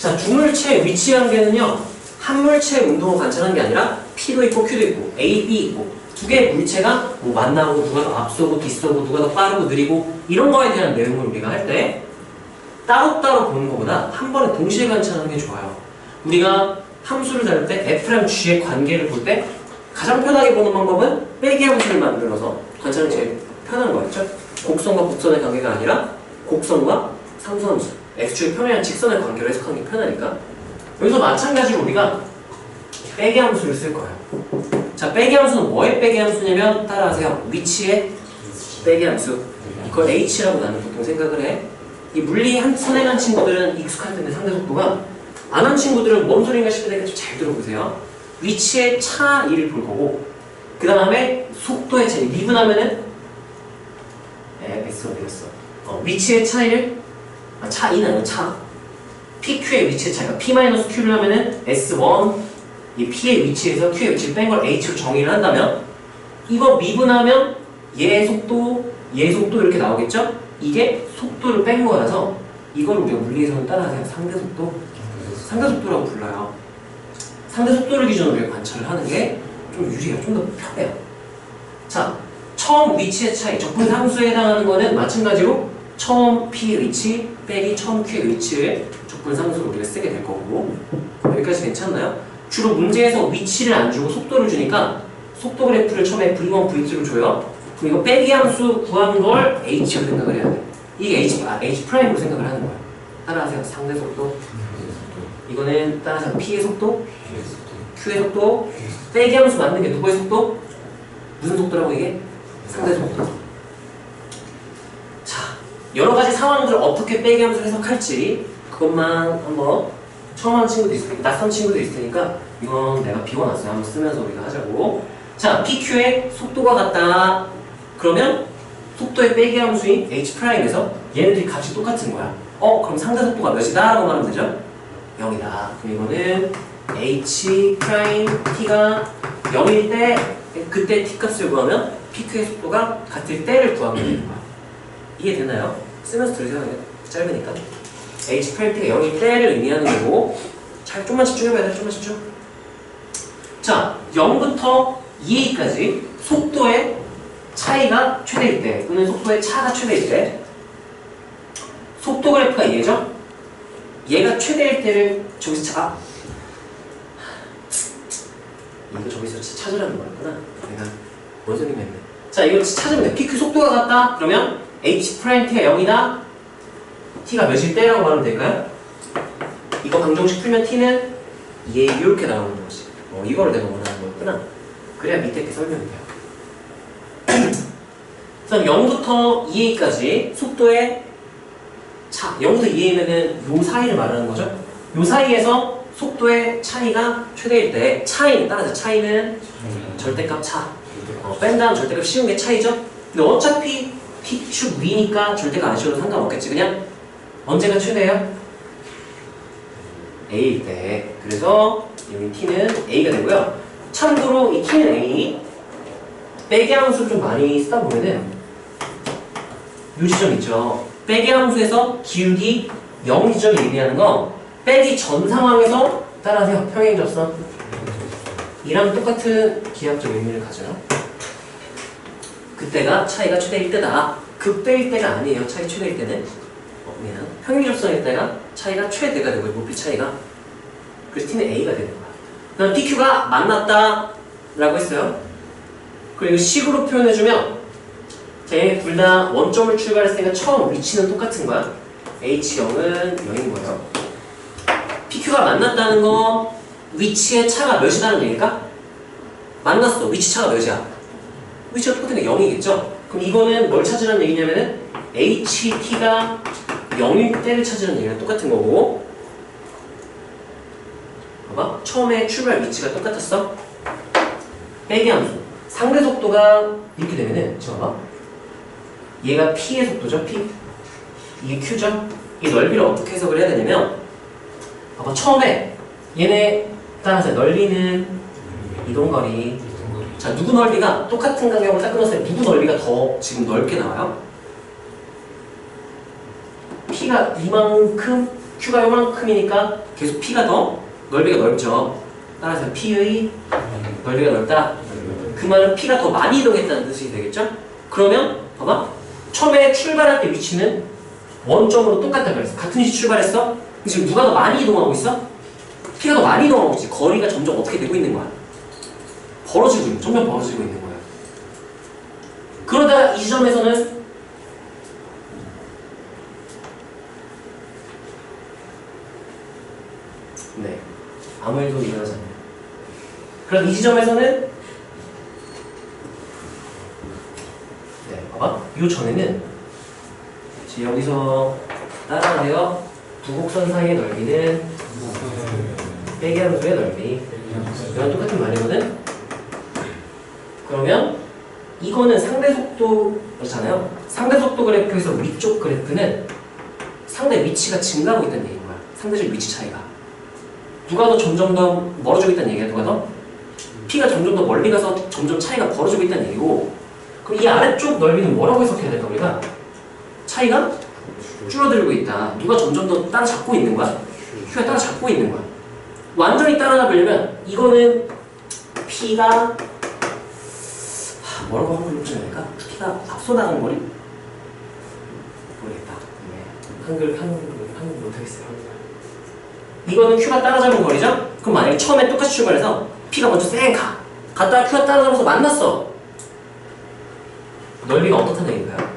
자, 두 물체의 위치 관계는요, 한 물체의 운동을 관찰하는 게 아니라 P도 있고 Q도 있고 A, B 있고 두 개의 물체가 뭐 만나고 누가 더 앞서고 뒤서고 누가 더 빠르고 느리고 이런 거에 대한 내용을 우리가 할 때 따로따로 보는 것보다 한 번에 동시에 관찰하는 게 좋아요. 우리가 함수를 다룰 때 F랑 G의 관계를 볼 때 가장 편하게 보는 방법은 빼기 함수를 만들어서 관찰하는 게 제일 편한 거였죠. 곡선과 곡선의 관계가 아니라 곡선과 상수함수, x축의 평행한 직선의 관계로 해석하는 게 편하니까 여기서 마찬가지로 우리가 빼기 함수를 쓸 거예요. 자, 빼기 함수는 뭐의 빼기 함수냐면 따라하세요. 위치의 빼기 함수. 그걸 h라고 나는 보통 생각을 해. 이 물리 한 선에 간 친구들은 익숙할 텐데 상대 속도가 안 한 친구들은 뭔 소리인가 싶을 테니까 좀 잘 들어보세요. 위치의 차이를 볼 거고 그 다음에 속도의 차이 미분하면은 x 어디 갔어? 위치의 차이를 차이는 아니고 차 PQ의 위치의 차이가 P-Q를 하면은 S1 이 P의 위치에서 Q의 위치를 뺀 걸 H로 정의를 한다면 이거 미분하면 얘 속도 이렇게 나오겠죠? 이게 속도를 뺀 거라서 이걸 우리가 물리에서는 따라하세요. 상대속도라고 불러요. 상대속도를 기준으로 우리가 관찰을 하는 게 좀 유리해요. 좀 더 편해요. 자, 처음 위치의 차이, 적분상수에 해당하는 거는 마찬가지로 처음 P의 위치 빼기 처음 Q의 위치를 적분상수로 우리가 쓰게 될 거고 여기까지 괜찮나요? 주로 문제에서 위치를 안 주고 속도를 주니까 속도 그래프를 처음에 V1, V2로 줘요. 그럼 이거 빼기 함수 구한 걸 H로 생각을 해야 돼. 이게 H 프라임으로 생각을 하는 거야. 따라하세요. 상대 속도. 이거는 따라서 P의 속도, Q의 속도, 빼기 함수 맞는 게 누구의 속도? 무슨 속도라고 이게? 상대 속도. 자, 여러 가지 상황들을 어떻게 빼기 함수를 해석할지 그것만 한번 처음 하는 친구도 있을 테니까 낯선 친구도 있을 테니까 이건 내가 비워놨어요. 한번 쓰면서 우리가 하자고. 자, PQ의 속도가 같다. 그러면 속도의 빼기 함수인 H'에서 얘네들이 값이 똑같은 거야. 그럼 상대 속도가 몇이다? 라고 말하면 되죠? 0이다. 그럼 이거는 H'T가 0일 때 그때 T값을 구하면 PQ의 속도가 같을 때를 구하면 되는 거야. 이해되나요? 쓰면서 들으세요. 짧으니까. H'T가 0일 때를 의미하는 거고 좀만 집중해봐야 돼. 좀만 집중. 자, 0부터 2a까지 속도의 차이가 최대일 때 또는 속도의 차가 최대일 때 속도 그래프가 얘죠? 얘가 최대일 때를 저기서 이거 저기서 찾으라는 거였구나. 내가 뭔 소리가 했네. 자, 이거 찾으면 돼. PQ 속도가 같다. 그러면 H'T가 0이다. T가 몇일 때라고 말하면 될까요? 이거 방정식 풀면 T는 얘 이렇게 나오는 거지. 이거를 내가 원하는 거였구나. 그래야 밑에 게 설명이 돼요. 그래서 0부터 2a까지 속도의 차, 0부터 2a면은 요 사이를 말하는 거죠. 요 사이에서 속도의 차이가 최대일 때 따라서 차이는 절대값 차. 뺀 다음 절대값 씌운 게 차이죠. 근데 어차피 T축 위니까 절대가 안 씌워도 상관없겠지. 그냥 언제가 최대예요? A일 때. 그래서 여기 T는 A가 되고요. 참고로 이 T는 A 빼기 함수 좀 많이 쓰다 보면은 이 지점 있죠. 빼기 함수에서 기울기 0 지점이 의미하는 건 빼기 전 상황에서 따라하세요. 평행접선 이랑 똑같은 기하학적 의미를 가져요. 그때가 차이가 최대일 때다. 극대일 때가 아니에요. 차이 최대일 때는 그냥 평행접선일 때가 차이가 최대가 되고 높이 차이가 그래서 T는 A가 되는 거야. 그다음 PQ가 만났다 라고 했어요. 그리고 식으로 표현해주면 쟤 둘 다 원점을 출발했으니까 처음 위치는 똑같은 거야. H0은 0인 거예요. PQ가 만났다는 거 위치의 차가 몇이라는 얘기일까? 만났어. 위치 차가 몇이야? 위치가 똑같으니까 0이겠죠? 그럼 이거는 뭘 찾으라는 얘기냐면은 HT가 0일 때를 찾으라는 얘기랑 똑같은 거고 봐봐. 처음에 출발 위치가 똑같았어. 빼기 함수. 상대 속도가 이렇게 되면은 봐봐. 얘가 P의 속도죠. P. 이게 Q죠. 이 넓이를 어떻게 해석을 해야 되냐면 봐봐. 처음에 얘네 따라서 넓이는 이동거리. 자, 누구 넓이가 똑같은 간격을 딱 끊었을 때 누구 넓이가 더 지금 넓게 나와요? P가 이만큼 Q가 요만큼이니까 계속 P가 더 넓이가 넓죠. 따라서 P의 넓이가 넓다. 그 말은 P가 더 많이 이동했다는 뜻이 되겠죠? 그러면 봐봐. 처음에 출발할 때 위치는 원점으로 똑같다 그랬어. 같은 위치 출발했어? 지금 누가 더 많이 이동하고 있어? P가 더 많이 이동하고 있지. 거리가 점점 어떻게 되고 있는 거야? 벌어지고 있는, 점점 벌어지고 있는 거야. 그러다가 이 지점에서는 네, 아무 일도 일어나지 않아요. 그럼 이 지점에서는 네, 봐봐. 이 전에는 여기서 따라가세요. 두 곡선 사이의 넓이는 빼기함수의 넓이. 이건 똑같은 말이거든. 그러면 이거는 상대속도잖아요. 상대속도 그래프에서 위쪽 그래프는 상대 위치가 증가하고 있다는 얘기인 거야. 상대적 위치 차이가. 누가 더 점점 더 멀어지고 있다는 얘기야. 누가 더? P가 점점 더 멀리 가서 점점 차이가 벌어지고 있다는 얘기고, 그럼 이 아래쪽 넓이는 뭐라고 해석해야 될까 우리가? 차이가 줄어들고 있다. 누가 점점 더 따라잡고 있는 거야? Q가 따라잡고 있는 거야. 완전히 따라잡으려면 이거는 P가 뭐라고 한글 붙여야 될까? P가 앞서 나간 거리? 모르겠다. 네. 한글 못하겠어요. 이거는 Q가 따라잡은 거리죠? 그럼 만약에 처음에 똑같이 출발해서 P가 먼저 쌩 가. 갔다가 Q가 따라잡아서 만났어. 넓이가 어떻다는 얘기인가요?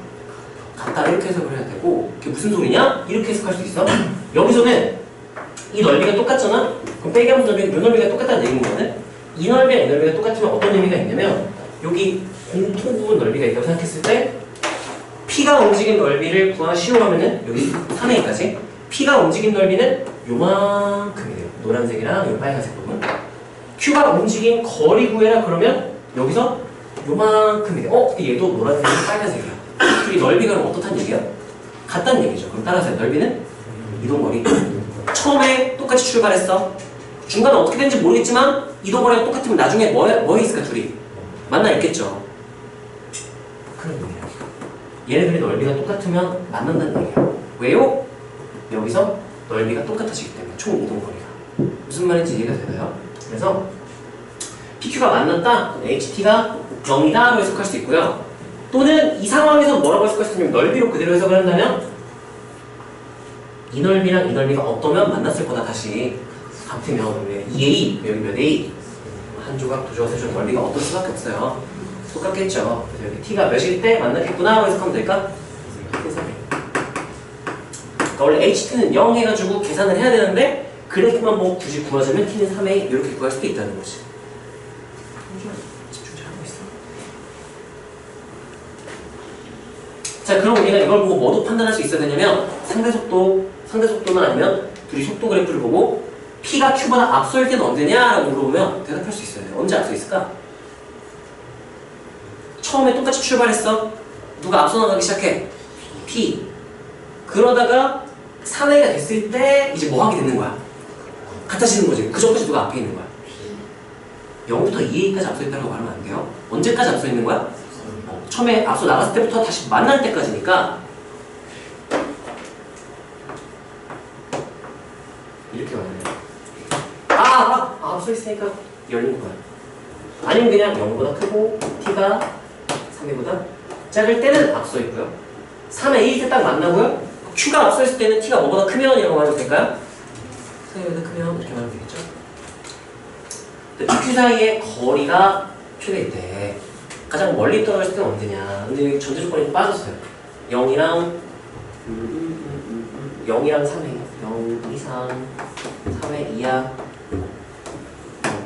같다 이렇게 해석을 해야 되고, 그게 무슨 소리냐? 이렇게 해석할 수 있어. 여기서는 이 넓이가 똑같잖아? 그럼 빼기하면 넓이가 이 넓이가 똑같다는 얘기인 거거든? 이 넓이랑 이 넓이가 똑같으면 어떤 의미가 있냐면, 여기 공통 부분 넓이가 있다고 생각했을 때 P가 움직인 넓이를 구하시오 하면은 여기 3A까지 P가 움직인 넓이는 요만큼이에요. 노란색이랑 요 빨간색 부분. Q가 움직인 거리 구해라 그러면 여기서 요만큼이에요. 얘도 노란색이랑 빨간색이야. 둘이 넓이가 그럼 어떻다는 얘기야? 같다는 얘기죠. 그럼 따라서 넓이는 이동거리. 처음에 똑같이 출발했어. 중간에 어떻게 되는지 모르겠지만 이동거리가 똑같으면 나중에 뭐에 있을까 둘이? 만나 있겠죠. 그런 얘기야. 얘네들이 넓이가 똑같으면 만난다는 얘기야. 왜요? 여기서 넓이가 똑같아지기 때문에 총 이동거리가. 무슨 말인지 이해가 되나요? 그래서 PQ가 만났다, HT가 0이다로 해석할 수 있고요. 또는 이 상황에서 뭐라고 해석할 수 있냐면 넓이로 그대로 해석을 한다면 이 넓이랑 이 넓이가 어떠면 만났을 거다. 다시 같으면 왜 2A, 여기 몇 A? 한 조각, 두 조각, 세 조각 넓이가 어떨 수밖에 없어요. 똑같겠죠. 그래서 여기 T가 몇일 때 만나겠구나 라고 해석하면 될까? 그러니까 원래 HT는 0 해가지고 계산을 해야 되는데 그래프만 뭐 굳이 구하자면 T는 3A 이렇게 구할 수도 있다는 거지. 집중 잘하고 있어. 자, 그럼 우리가 이걸 보고 뭐도 판단할 수 있어야 되냐면 상대속도나 아니면 둘이 속도 그래프를 보고 P가 Q보다 앞서일 때는 언제냐라고 물어보면 대답할 수 있어야 돼. 언제 앞서 있을까? 처음에 똑같이 출발했어. 누가 앞서 나가기 시작해? P. 그러다가 3A가 됐을 때 이제 뭐 하게 되는 거야? 같아지는 거지. 그 전까지 누가 앞에 있는 거야? 0부터 2A까지 앞서 있다고 말하면 안 돼요. 언제까지 앞서 있는 거야? 처음에 앞서 나갔을 때부터 다시 만날 때까지니까 이렇게 말해요. 앞서 있으니까 열린 거야. 아니면 그냥 0보다 크고 T가 3A보다 작을 때는 앞서 있고요. 3에 1일 때 딱 만나고요. Q가 앞서 있을 때는 T가 뭐보다 크면 이라고 말하면 될까요? 3A보다 크면 이렇게 말하면 되겠죠. PQ 사이의 거리가 최대일 때 가장 멀리 떨어질 때는 언제냐. 근데 여기 전체 조건이 빠졌어요. 0이랑 3회 0 이상 3회 이하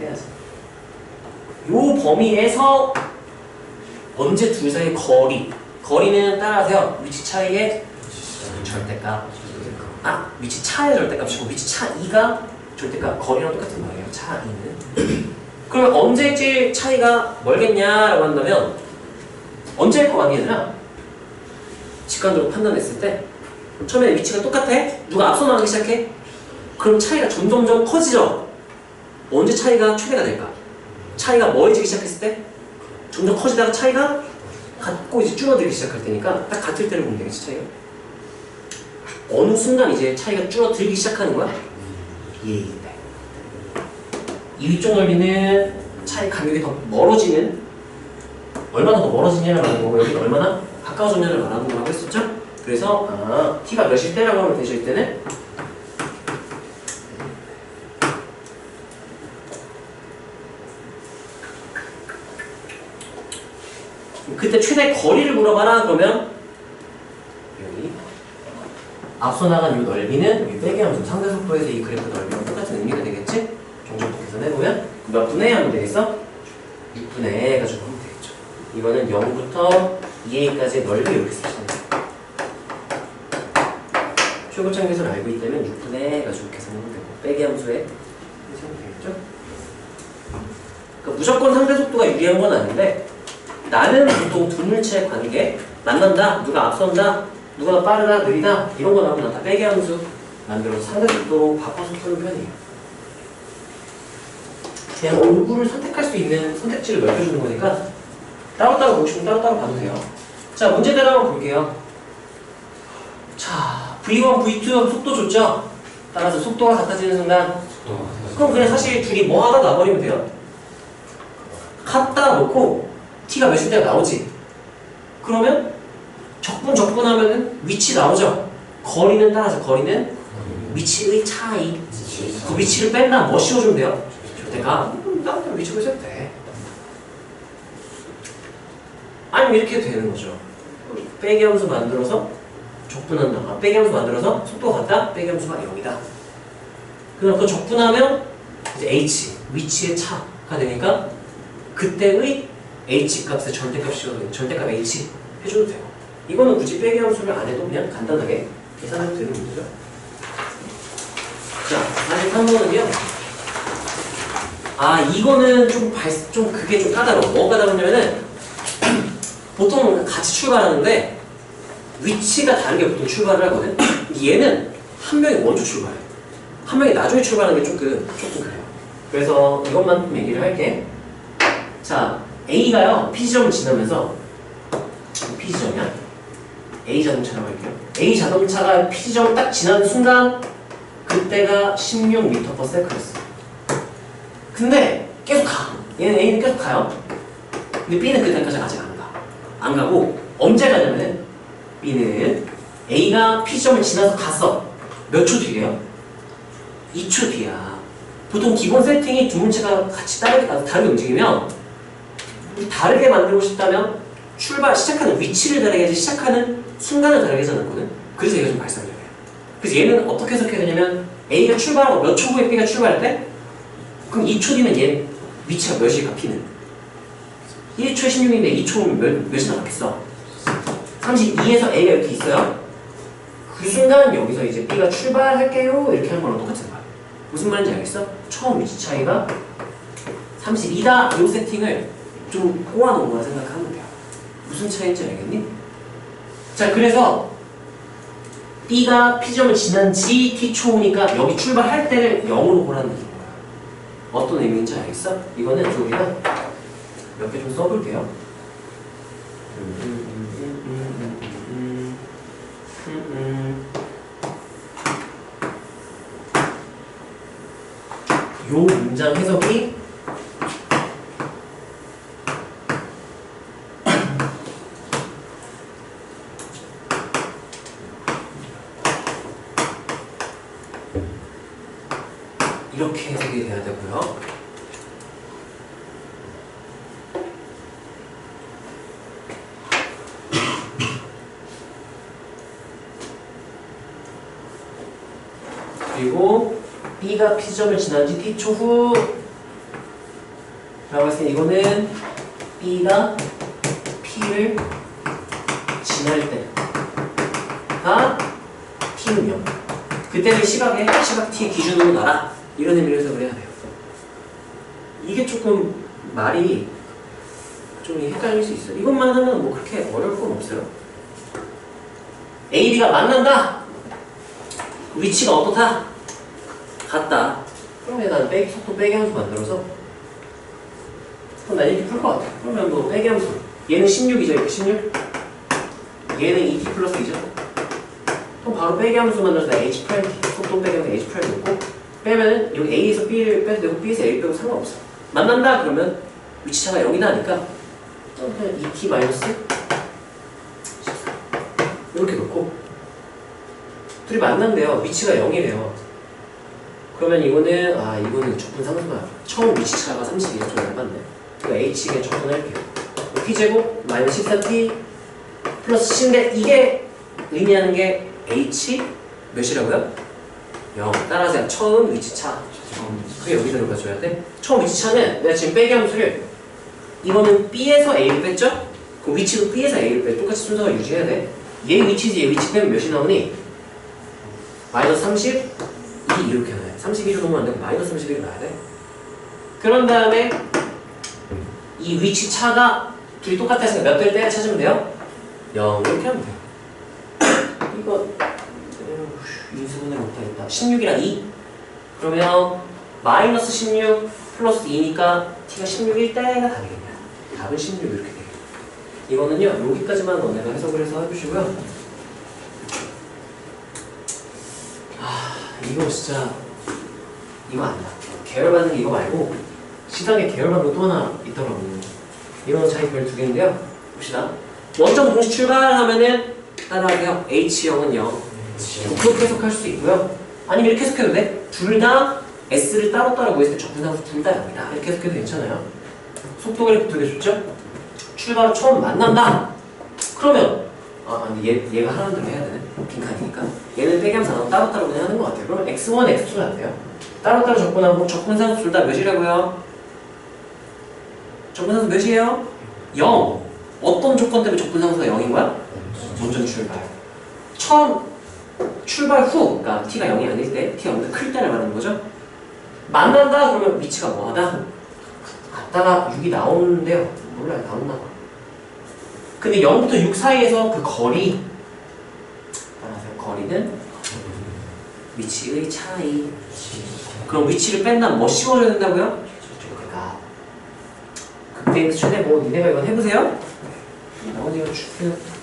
빼야지. 요 범위에서 언제 둘 사이의 거리는 따라하세요. 위치 차이의 절대값. 위치 차의 절대값이고 위치 차 2가 절대값. 거리랑 똑같은 거예요. 차 2는. 그러면 언제쯤 차이가 멀겠냐라고 한다면 언제일 거 아니야? 직관적으로 판단했을 때 처음에 위치가 똑같아? 누가 앞서 나가기 시작해? 그럼 차이가 점점점 커지죠? 언제 차이가 최대가 될까? 차이가 멀어지기 시작했을 때 점점 커지다가 차이가 같고 이제 줄어들기 시작할 테니까 딱 같을 때를 보면 되겠지. 차이가 어느 순간 이제 차이가 줄어들기 시작하는 거야? 얘인데. 이 위쪽 넓이는 차이 간격이 더 멀어지는, 얼마나 더 멀어지냐를 말하는 거고, 여기는 얼마나 가까워졌냐를 말하는 거라고 했었죠? 그래서 t가 몇일 때라고 하면 되실 때는 그때 최대 거리를 물어봐라. 그러면 여기 앞서 나간 이 넓이는 이 빼기함수 상대 속도에서 이 그래프 넓이랑 똑같은 의미가 되겠지? 정적도 계산해보면 몇 분의 하면 되겠어? 6분의 해가지고 하면 되겠죠. 이거는 0부터 2a까지의 넓이 이렇게 쓰시면 돼요. 최고점 계산을 알고 있다면 6분의 해가지고 계산하면 되고 빼기함수에 계산하면 되겠죠? 그러니까 무조건 상대 속도가 유리한 건 아닌데 나는 보통 두 물체의 관계, 만난다, 누가 앞선다, 누가 더 빠르다, 느리다 이런 거 나오면 다 빼기함수 만들어서 상대 속도로 바꿔서 푸는 편이에요. 그냥 얼굴을 선택할 수 있는 선택지를 넓혀주는 거니까 따로따로 보고 싶으면 따로따로 봐도 돼요. 자, 문제대로 한번 볼게요. 자, V1, V2 속도 줬죠? 따라서 속도가 같아지는 순간 그럼 그냥 사실 둘이 뭐 하나 놔버리면 돼요. 갖다 놓고 t가 몇일 때가 나오지. 그러면 적분 하면은 위치 나오죠. 거리는 따라서 거리는 위치의 차이. 그 위치를 뺀다. 뭐 씌워주면 돼요? 절대가. 나한테 위치를 써도 돼. 아니면 이렇게 되는 거죠. 빼기함수 만들어서 적분한다. 빼기함수 만들어서 속도가 같다. 빼기함수가 0이다. 그럼 그 적분하면 이제 h 위치의 차가 되니까 그때의 h 값의 절대값이 절대값 h 해줘도 되고 이거는 굳이 빼기함수를 안 해도 그냥 간단하게 계산해도 되는 문제죠. 자, 43번은요. 이거는 좀 그게 좀 까다로워. 뭐가 까다롭냐면은 보통 같이 출발하는데 위치가 다르게 보통 출발을 하거든. 얘는 한 명이 먼저 출발해. 한 명이 나중에 출발하는 게 조금 그래요. 그래서 이것만 좀 얘기를 할게. 자, A가요, P지점을 지나면서, P지점이야? A 자동차라고 할게요. A 자동차가 P지점을 딱 지나는 순간, 그때가 16m/s였어. 근데 계속 가. 얘는 A는 계속 가요. 근데 B는 그때까지 아직 안 가. 안 가고, 언제 가냐면은, B는 A가 P지점을 지나서 갔어. 몇 초 뒤래요? 2초 뒤야. 보통 기본 세팅이 두 물체가 같이 다르게 움직이면, 다르게 만들고 싶다면 시작하는 위치를 다르게 해야지 시작하는 순간을 다르게 해서 놨거든. 그래서 얘가 좀 발상적이에요. 그래서 얘는 어떻게 해석해야 되냐면 A가 출발하고 몇 초 후에 B가 출발할 때 그럼 2초 뒤면 얘 위치가 몇일까 P는 1초에 16인데 2초 후면 몇이 나갔겠어? 32에서 A가 이렇게 있어요. 그 순간 여기서 이제 B가 출발할게요 이렇게 하는 거랑 똑같은 거야. 무슨 말인지 알겠어? 처음 위치 차이가 32다 이 세팅을 좀 꼬아놓은 거라 생각하면 돼요. 무슨 차이인지 알겠니? 자, 그래서 B가 P점을 지난 지 T초니까 여기 출발할 때를 0으로 보라는 거야. 어떤 의미인지 알겠어? 이거는 우리가 몇 개 좀 써볼게요. 요 문장 해석이 이렇게 해석이 돼야 되고요. 그리고 B가 P점을 지난 지 T초 후 라고 했을 때 이거는 B가 P를 지날 때가 T는 0. 그때는 시각 T의 기준으로 놔라. 이런 의미로 해석을 해야 돼요. 이게 조금 말이 좀 헷갈릴 수 있어요. 이것만 하면 뭐 그렇게 어려울 건 없어요. A, B가 만난다. 위치가 어떻다? 같다. 그러면 난 속도 빼기함수 만들어서 그럼 난 이렇게 풀 것 같아. 그러면 뭐 빼기함수 얘는 16이죠. 이렇게 16 얘는 2t 플러스 2죠. 그럼 바로 빼기 함수 만들어서 h8 속도 빼기 하면 h8 넣고 빼면은 여기 a에서 b를 빼도 되고 b에서 a 빼고 상관없어. 만난다 그러면 위치차가 0이다 하니까 그냥 2t 마이너스 14 이렇게 놓고 둘이 만난대요. 위치가 0이래요. 그러면 이거는 적분 상수가 처음 위치차가 32가 좀 얇았네. 그럼 h에 적분할게요. p제곱 마이너스 14t 플러스 c인데 이게 의미하는 게 h 몇이라고요? 0. 따라하세요. 처음 위치차. 그게 여기 들어가줘야 돼. 처음 위치차는 내가 지금 빼기 함수를 이거는 b에서 a를 뺐죠? 그 위치도 b에서 a를 빼. 똑같이 순서가 유지해야 돼. 얘 위치지 얘 위치 빼면 몇이 나오니? 마이너스 32 이렇게 나와요. 32로 놓으면 안 되고 마이너스 31로 나와야 돼. 그런 다음에 이 위치 차가 둘이 똑같았으니까 몇 대를 때려 찾으면 돼요? 0 이렇게 하면 돼요. 이거 인수분해를 못하겠다. 16이랑 2 그러면 마이너스 16 플러스 2니까 t가 16일 때가 답이겠냐. 답은 16 이렇게 돼요. 이거는요 여기까지만 너네가 해석을 해서 해주시고요. 이거 진짜 이거 아니야. 계열받는 게 이거 말고 시상에 계열받는 거 또 하나 있더라고요. 이거는 자기 별 두 개인데요. 봅시다. 원점 공식 출발하면은 따라하게요. H0은 0. 그렇게 해석할 수 있고요. 아니면 이렇게 해석해도 돼. 둘 다 S를 따로따로 구했을 때 적분상수 둘 다 0이다. 이렇게 해석해도 괜찮아요. 속도 그래프 두 개 줬죠? 출발로 처음 만난다. 그러면 얘가 하라는 대로 해야 되네. 빈칸이니까. 얘는 빼기함수 안 하고 따로따로 그냥 하는 것 같아요. 그러면 x1, x2는 안 돼요. 따로따로 적분하고 적분상수 둘 다 몇이라고요? 적분상수 몇이에요? 0. 어떤 조건 때문에 적분상수가 0인 거야? 원점 출발. 처음 출발 후, 그러니까 t가 0이 아닐 때, t가 0보다 클 때를 말하는 거죠. 만난다 그러면 위치가 뭐하다? 갔다가 6이 나오는데요. 몰라요. 나왔나 봐. 근데 0부터 6 사이에서 그 거리 따라서 거리는 위치의 차이. 그럼 위치를 뺀다면 뭐 씌워줘야 된다고요? 그러니까 극대에서 최대 뭐 니네가 이건 해보세요. 나머지 이거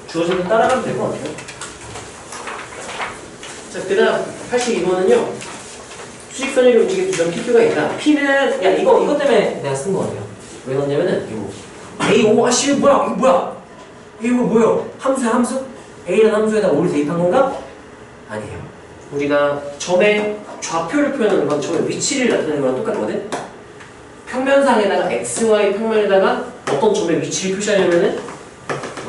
주어진 거 따라가면 될 것 같아요. 자, 그 다음 82번은요 수직선으로 움직이는 두 점 PQ가 있다. P는 이것 때문에 내가 쓴 거 같아요. 왜 넣었냐면은 이거 A5 아씨 뭐야 이거 뭐야 이거 뭐예요? 함수야 함수? A라는 함수에다 5를 대입한 건가? 아니에요. 우리가 점의 좌표를 표현하는 건 점의 위치를 나타내는 거랑 똑같거든? 평면상에다가 XY 평면에다가 어떤 점의 위치를 표시하려면은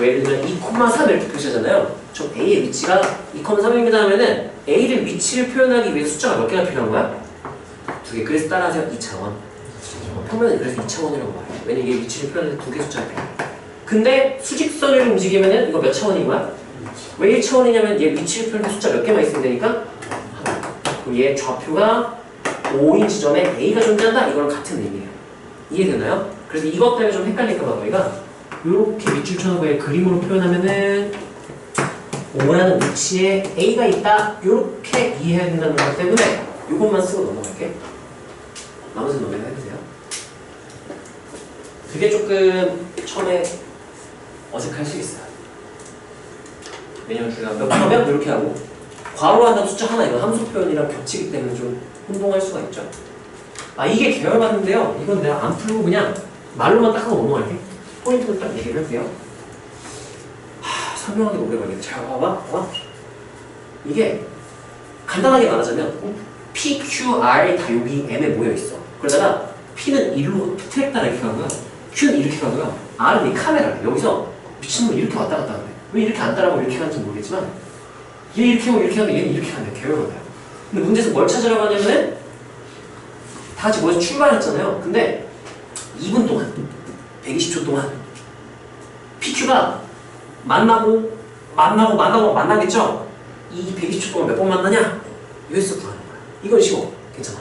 예를 들면 2,3 이렇게 표시하잖아요. 점 A의 위치가 2,3입니다 하면은 A를 위치를 표현하기 위해서 숫자가 몇 개가 필요한 거야? 2개. 그래서 따라하세요. 2차원. 평면은 그래서 2차원이라고 말해요. 왜냐면 이게 위치를 표현하는데 2개 숫자가 필요해. 근데 수직선을 움직이면은 이거 몇 차원인 거야? 왜 1차원이냐면 얘 위치를 표현하는 숫자 몇 개만 있으면 되니까 그럼 얘 좌표가 5인 지점에 A가 존재한다? 이거랑 같은 의미예요. 이해되나요? 그래서 이것 때문에 좀 헷갈릴까 봐 저희가 이렇게 밑줄 쳐놓고 그림으로 표현하면은 5라는 위치에 A가 있다 이렇게 이해해야 된다는 것 때문에 이것만 쓰고 넘어갈게. 나머지는 너네가 해보세요. 그게 조금 처음에 어색할 수 있어요. 왜냐면 우리가 몇 가면 이렇게 하고 괄호 한다고 숫자 하나 이건 함수 표현이랑 겹치기 때문에 좀 혼동할 수가 있죠. 이게 계열받는데요. 이건 내가 안 풀고 그냥 말로만 딱 하고 넘어갈게. 포인트를 딱 얘기를 할게요. 설명하기 오래 걸리네. 잘 봐봐. 이게 간단하게 말하자면 P, Q, R 다 여기 M에 모여있어. 그러다가 P는 이리로 트랙 따라 이렇게 가고요. Q는 이렇게 가고요. R은 이 카메라를 여기서 미친놈을 이렇게 왔다 갔다 하는데 왜 이렇게 안 따라가고 이렇게 가는지 모르겠지만 얘 이렇게 하고 이렇게 하는데 얘는 이렇게 하는데 계열받아요. 근데 문제에서 뭘 찾으라고 하냐면은 다 같이 모여서 출발했잖아요. 근데 2분 동안 120초 동안 PQ가 만나겠죠? 이 120초 동안 몇 번 만나냐? 여기서 구하는 거야. 이건 쉬워. 괜찮아.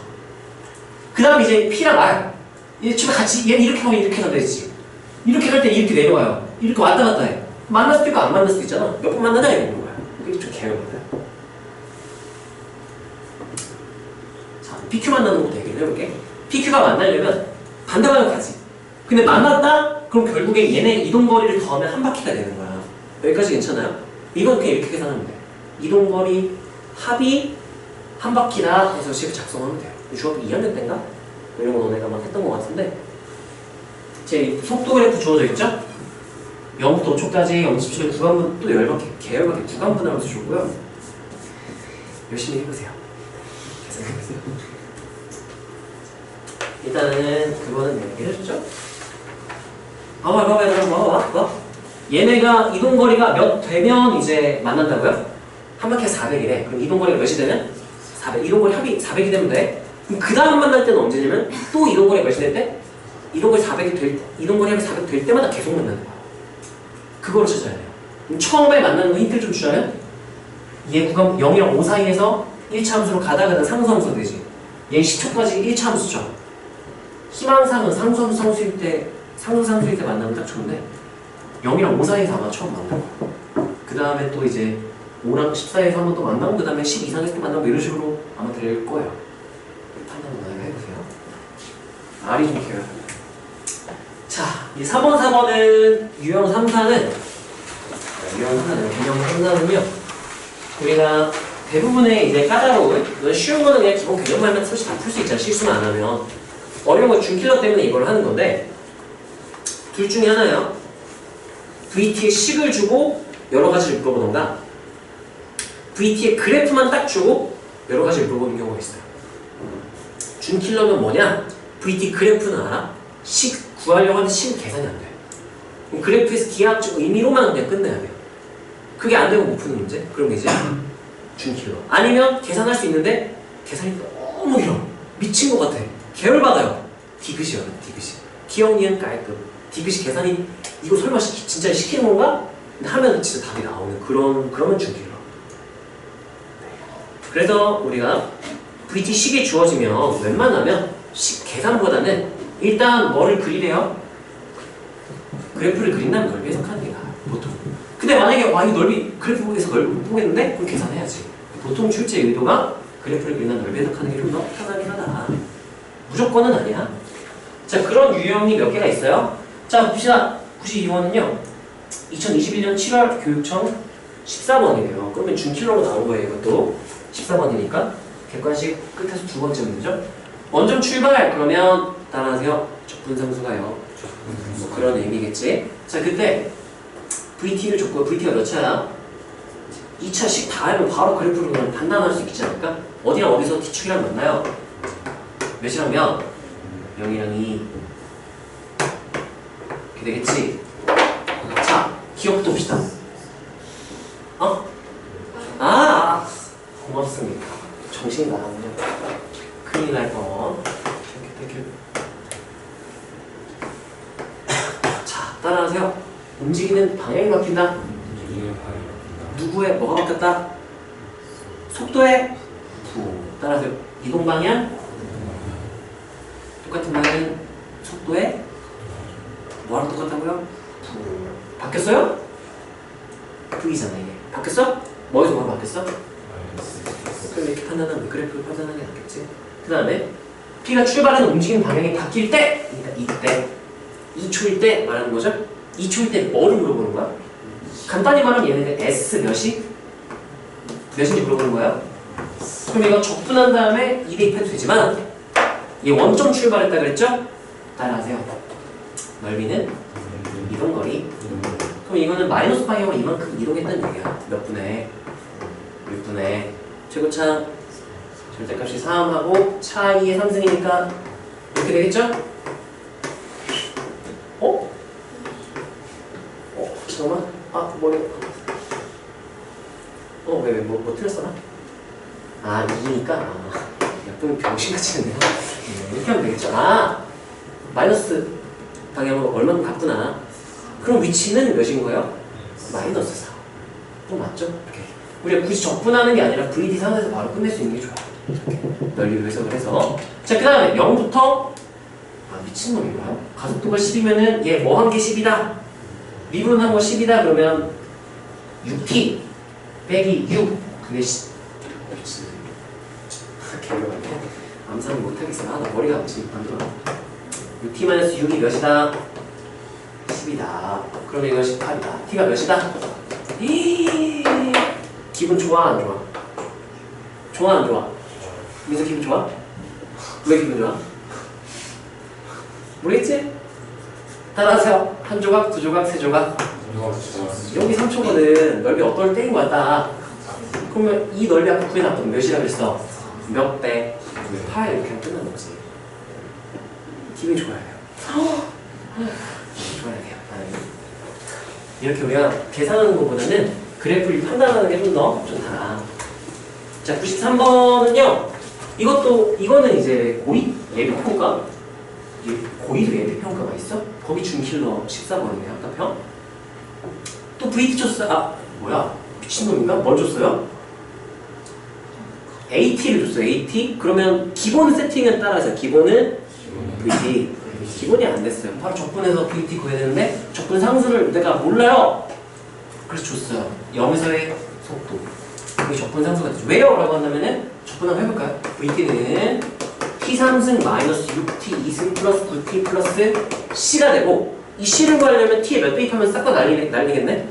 그 다음 이제 P랑 R 얘 지금 같이 얘 이렇게 가면 이렇게 간다 했지. 이렇게 갈 때 이렇게 내려와요. 이렇게 왔다 갔다 해. 만날 수도 있고 안 만날 수도 있잖아. 몇 번 만나냐 이러는 거야. 그게 좀 계열받아요. 자, PQ 만나는 것부터 얘기를 해볼게. PQ가 만나려면 반대방향 가지. 근데 만났다? 그럼 결국에 얘네 이동거리를 더하면 한 바퀴가 되는 거야. 여기까지 괜찮아요? 이건 그냥 이렇게 계산하면 돼. 이동거리 합이 한 바퀴다 해서 식을 작성하면 돼요. 중학교 2학년 때인가? 이런 거 너네가 막 했던 것 같은데 제 속도 그래프 주어져 있죠? 0부터 5초까지 0집 구간분 또 열받게 계열받게 구간분할로 주고요. 열심히 해보세요. 일단은 그거는 얘기해줬죠? 봐봐. 얘네가 이동거리가 몇 되면 이제 만난다고요? 한 바퀴에 400이래. 그럼 이동거리가 몇이 되면? 400. 이동거리 합이 400이 되면 돼. 그럼 그 다음 만날 때는 언제냐면 또 이동거리가 몇이 될 때? 이동거리 400이 될 때, 이동거리 합이 400 될 때마다 계속 만나는 거야. 그거를 찾아야 돼요. 그럼 처음에 만나는 거 힌트를 좀 주자면 얘 구간 0이랑 5 사이에서 1차 함수로 가다가 상수함수가 되지. 얘 10초까지 1차 함수죠. 희망상은 상수일 때 만나면 딱 좋은데 0이랑 5 사이에서 아마 처음 만나고 그 다음에 또 이제 5랑 10 사이에서 한 번 또 만나고 그 다음에 10 이상에서 또 만나고 이런 식으로 아마 될 거예요. 판단 해보세요. R이 좀 길어요. 자, 이 3번, 4번은 유형 3, 4는 개념 3, 4는요 우리가 대부분의 이제 까다로운 쉬운 거는 그냥 기본 개념만 하면 솔직히 다 풀 수 있잖아. 실수만 안 하면. 어려운 건 준킬러 때문에 이걸 하는 건데 둘 중에 하나요. VT에 식을 주고 여러 가지를 물어보던가 VT에 그래프만 딱 주고 여러 가지를 물어보는 경우가 있어요. 준킬러는 뭐냐? VT 그래프는 알아? 식 구하려고 하는데 식은 계산이 안 돼. 그럼 그래프에서 기하학적 의미로만 그냥 끝내야 돼요. 그게 안 되면 못 푸는 문제? 그럼 이제 준킬러. 아니면 계산할 수 있는데 계산이 너무 길어. 미친 것 같아. 계열받아요. 디귿이요. 디귿이. 기억, 니은, 깔끔. 디귿이 계산이 이거 설마 진짜 시키는 건가? 근데 하면 진짜 답이 나오는 그러면 준킬러. 그래서 우리가 VT 식이 주어지면 웬만하면 식 계산보다는 일단 뭐를 그리래요? 그래프를 그린다는 넓이 해석하는 게 나아요. 보통. 근데 만약에 이 넓이 그래프에서 넓이 못 보겠는데? 그럼 계산해야지. 보통 출제 의도가 그래프를 그린다는 넓이 해석하는 게 좀 더 편하긴 하다. 무조건은 아니야. 자, 그런 유형이 몇 개가 있어요. 자, 봅시다. 92번은요. 2021년 7월 교육청 14번이래요. 그러면 준킬러로 나온 거예요. 이것도 14번이니까 객관식 끝에서 두 번째 문제죠. 원점 출발 그러면 따라하세요. 적분상수가요. 뭐 그런 의미겠지. 자, 그때 VT를 줬고요. VT가 몇 차야? 2차 식 다 하면 바로 그래프로 그냥 판단할 수 있지 않을까? 어디랑 어디서 T축이랑 만나요? 몇이랑 몇? 0이랑 2 이렇게 되겠지? 자, 기억부터 봅시다. 고맙습니다. 정신이 나갔네요. 큰일 날 뻔. 땡큐. 자, 따라하세요. 움직이는 방향이 바뀐다. 누구의 뭐가 바뀌었다? 속도의 따라하세요. 이동 방향 똑같은 방향은 속도의 뭐랑 똑같다고요? 바뀌었어요? V잖아 이게. 바뀌었어? 뭐에서 뭐가 바뀌었어? 그럼 이렇게 판단하면 그래프를 판단하는 게 낫겠지. 그 다음에 P가 출발하는 움직이는 방향이 바뀔 때, 그러니까 이때 2초일 때 말하는 거죠. 2초일 때 뭐를 물어보는 거야? 간단히 말하면 얘네가 S 몇인지 물어보는 거야. 그럼 이거 적분한 다음에 2대입해도 되지만 얘 원점 출발했다 그랬죠? 따라하세요. 넓이는 이동거리. 그럼 이거는 마이너스 방향으로 이만큼 이동했다는 얘기야. 몇 분에? 6분에. 최고차 절대값이 3하고 차 2의 3승이니까 이렇게 되겠죠? 잠깐만. 머리. 뭐 틀렸어 나? 2니까. 약간 병신같이 했네요. 이렇게 하면 되겠죠? 마이너스 방향으로 얼마큼 갔구나. 그럼 위치는 몇인 거예요? 마이너스 4. 맞죠? 이렇게. 우리가 굳이 적분하는 게 아니라 VD 상에서 바로 끝낼 수 있는 게 좋아요. 넓이로 해석을 해서. 자, 그 다음에 0부터 미친놈인가요? 가속도가 10이면은 얘 뭐 한 개 10이다. 미분한 거 10이다 그러면 6t 빼기 6 그게 10. 개그만해. 암산을 못하겠어. 나 머리가 지금 안 들어. 6t-6이 몇이다? 10이다. 그러면 이건 18이다. t가 몇이다? 기분 좋아 안 좋아? 좋아 안 좋아? 민서 기분 좋아? 왜 기분 좋아? 모르겠지? 따라하세요. 한 조각, 두 조각, 세 조각. 여기 3초거든. 넓이 어떨 때인 거야 딱. 그러면 이 넓이 아까 구해놨던 몇이라 그랬어? 몇 배? 8 이렇게 하면 끝나는 거지. 기분이 좋아야 돼요. 좋아야 돼요. 이렇게 우리가 계산하는 것보다는 그래프를 판단하는 게 좀 더 좋다. 자, 93번은요. 이거는 이제 고2 예비평가? 고2도 예비평가가 있어? 거기 준킬러 14번이네, 학과평. 또 VT 줬어. 아, 뭐야? 미친놈인가? 뭘 줬어요? AT를 줬어요, AT? 그러면 기본 세팅에 따라서 기본은 VT. 기본이 안 됐어요. 바로 적분해서 VT 구해야 되는데 적분 상수를 내가 몰라요. 그래서 줬어요. 0에서의 속도. 이게 적분 상수가 되죠. 왜요? 라고 한다면은 적분 한번 해볼까요? VT는 T3승 마이너스 6T 2승 플러스 9T 플러스 C가 되고 이 C를 구하려면 T에 몇 대입하면 싹 다 날리겠네?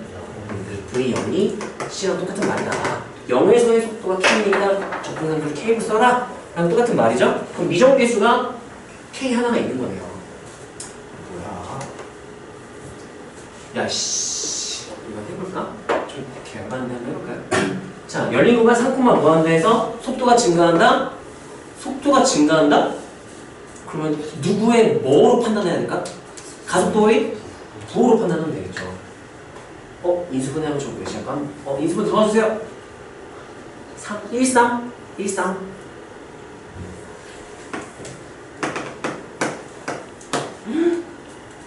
V0이 C랑 똑같은 말이다. 0에서의 속도가 K니까 적분 상수를 K로 써라. 라는 똑같은 말이죠? 그럼 미정계수가 K 하나가 있는 거네요. 뭐야? 야, 씨. 이거 해볼까? 좀 개발한데 한번 해볼까요? 자, 열린 공간 3, 무한대에서 속도가 증가한다? 속도가 증가한다? 그러면 누구의 뭐로 판단해야 될까? 가속도의 부호로 판단하면 되겠죠. 인수분해 하면 좀 몇이야? 인수분 도와주세요. 13.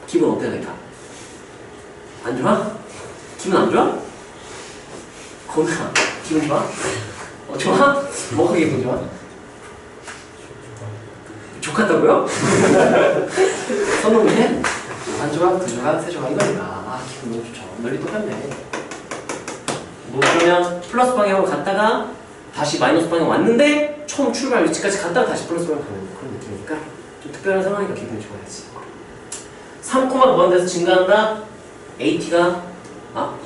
기분 어때야 될까? 안 좋아? 기분 안 좋아? 건우야, 기분 좋아? 좋아? 뭐가 기분 좋아? 좋겠다고요? 선동해? 한 조각, 두 조각, 세 조각 이거니까 기분 너무 좋죠. 널리 똑같네. 뭐 그러면 플러스 방향으로 갔다가 다시 마이너스 방향 왔는데 처음 출발 위치까지 갔다가 다시 플러스 방향 가는 그런 느낌이니까 좀 특별한 상황이니까 기분이 좋아야지. 3, 무한대에서 증가한다? AT가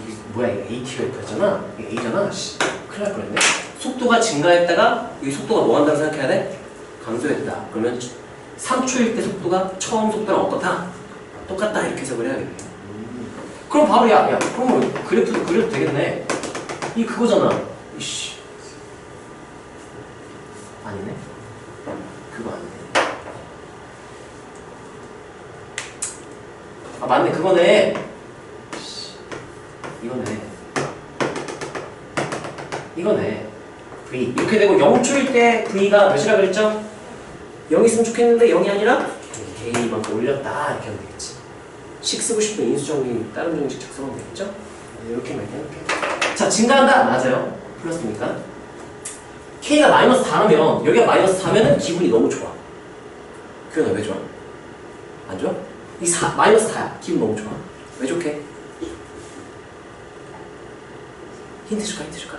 이게 뭐야 이게 AT가 이렇게 했잖아? 이게 A잖아? 씨, 큰일 날 뻔했네. 속도가 증가했다가 여기 속도가 뭐 한다고 생각해야 돼? 감소했다. 그러면 3초일 때 속도가 처음 속도랑 어떻다? 똑같다 이렇게 해석을 해야겠네. 그럼 바로 야 그러면 그래프도 그려도 되겠네. 이 그거잖아. 이씨. 아니네. 그거 아니네. 맞네 그거네. 이거네. V 이렇게 되고 0초일 때 V가 몇이라 그랬죠? 0 있으면 좋겠는데 0이 아니라 K만큼 올렸다 이렇게 하면 되겠지. 식 쓰고 싶은 인수정리 다른 정식 작성하면 되겠죠? 이렇게 이렇게. 자, 증가한다 맞아요. 플러스니까 K가 마이너스 4라면 여기가 마이너스 4면은 기분이 너무 좋아. 그건 왜 좋아? 안 좋아? 이 4, 마이너스 4야. 기분 너무 좋아. 왜 좋게? 힌트 줄까?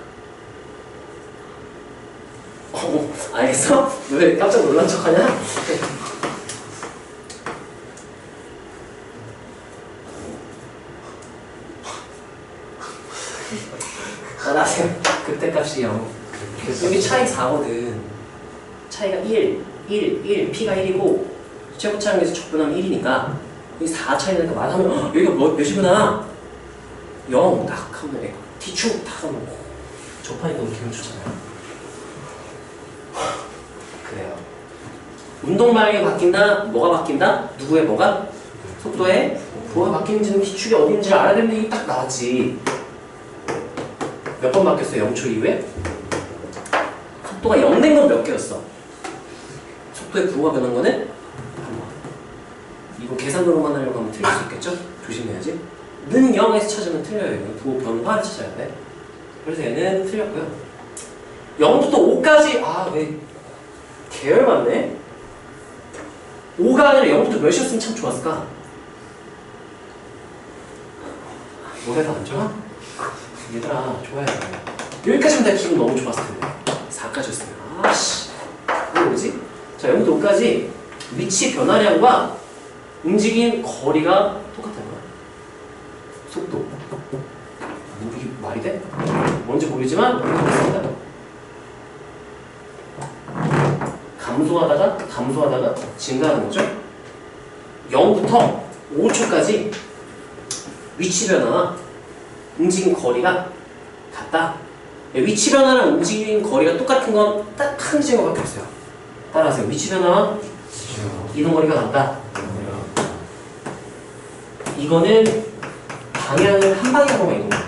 알겠어? 왜 깜짝 놀란 척 하냐? 나세요. 그때 값이 0. 여기 차이 4거든. 차이가 1, P가 1이고 최고차량에서 적분하면 1이니까 여기 4 차이 나니까 말하면 여기가 몇이구나? 0 딱 하면 T축 딱 하면 접하니까 너무 기분 좋잖아요. 그래요. 운동 방향이 바뀐다? 뭐가 바뀐다? 누구의 뭐가? 속도의 뭐가 바뀌는지는 T축이 어딘지 알아야 되는데 이게 딱 나왔지. 몇 번 바뀌었어요? 0초 이후에? 속도가 0 된 건 몇 개였어? 속도의 부호가 변한 거는? 한 번. 이거 계산으로만 하려고 하면 틀릴 수 있겠죠? 조심해야지. 는 0에서 찾으면 틀려요. 부호 변화를 찾아야 돼. 그래서 얘는 틀렸고요. 0부터 5까지 왜 계열 맞네? 5가 아니라 0부터 몇이었으면 참 좋았을까? 뭐해도 안 좋아? 얘들아 좋아야 돼. 여기까지면 내 기분 너무 좋았을 텐데 4까지였으면 아씨 이게 뭐지? 자 0부터 5까지 위치 변화량과 움직인 거리가 똑같은 거야. 속도 이게 말이 돼? 뭔지 모르지만 모르겠습니다. 감소하다가 증가하는 거죠. 0부터 5초까지 위치 변화와 움직임 거리가 같다. 위치 변화랑 움직임 거리가 똑같은 건 딱 한 증거밖에 없어요. 따라하세요. 위치 변화와 이동 거리가 같다. 이거는 방향을 한 방향으로만 이동해요.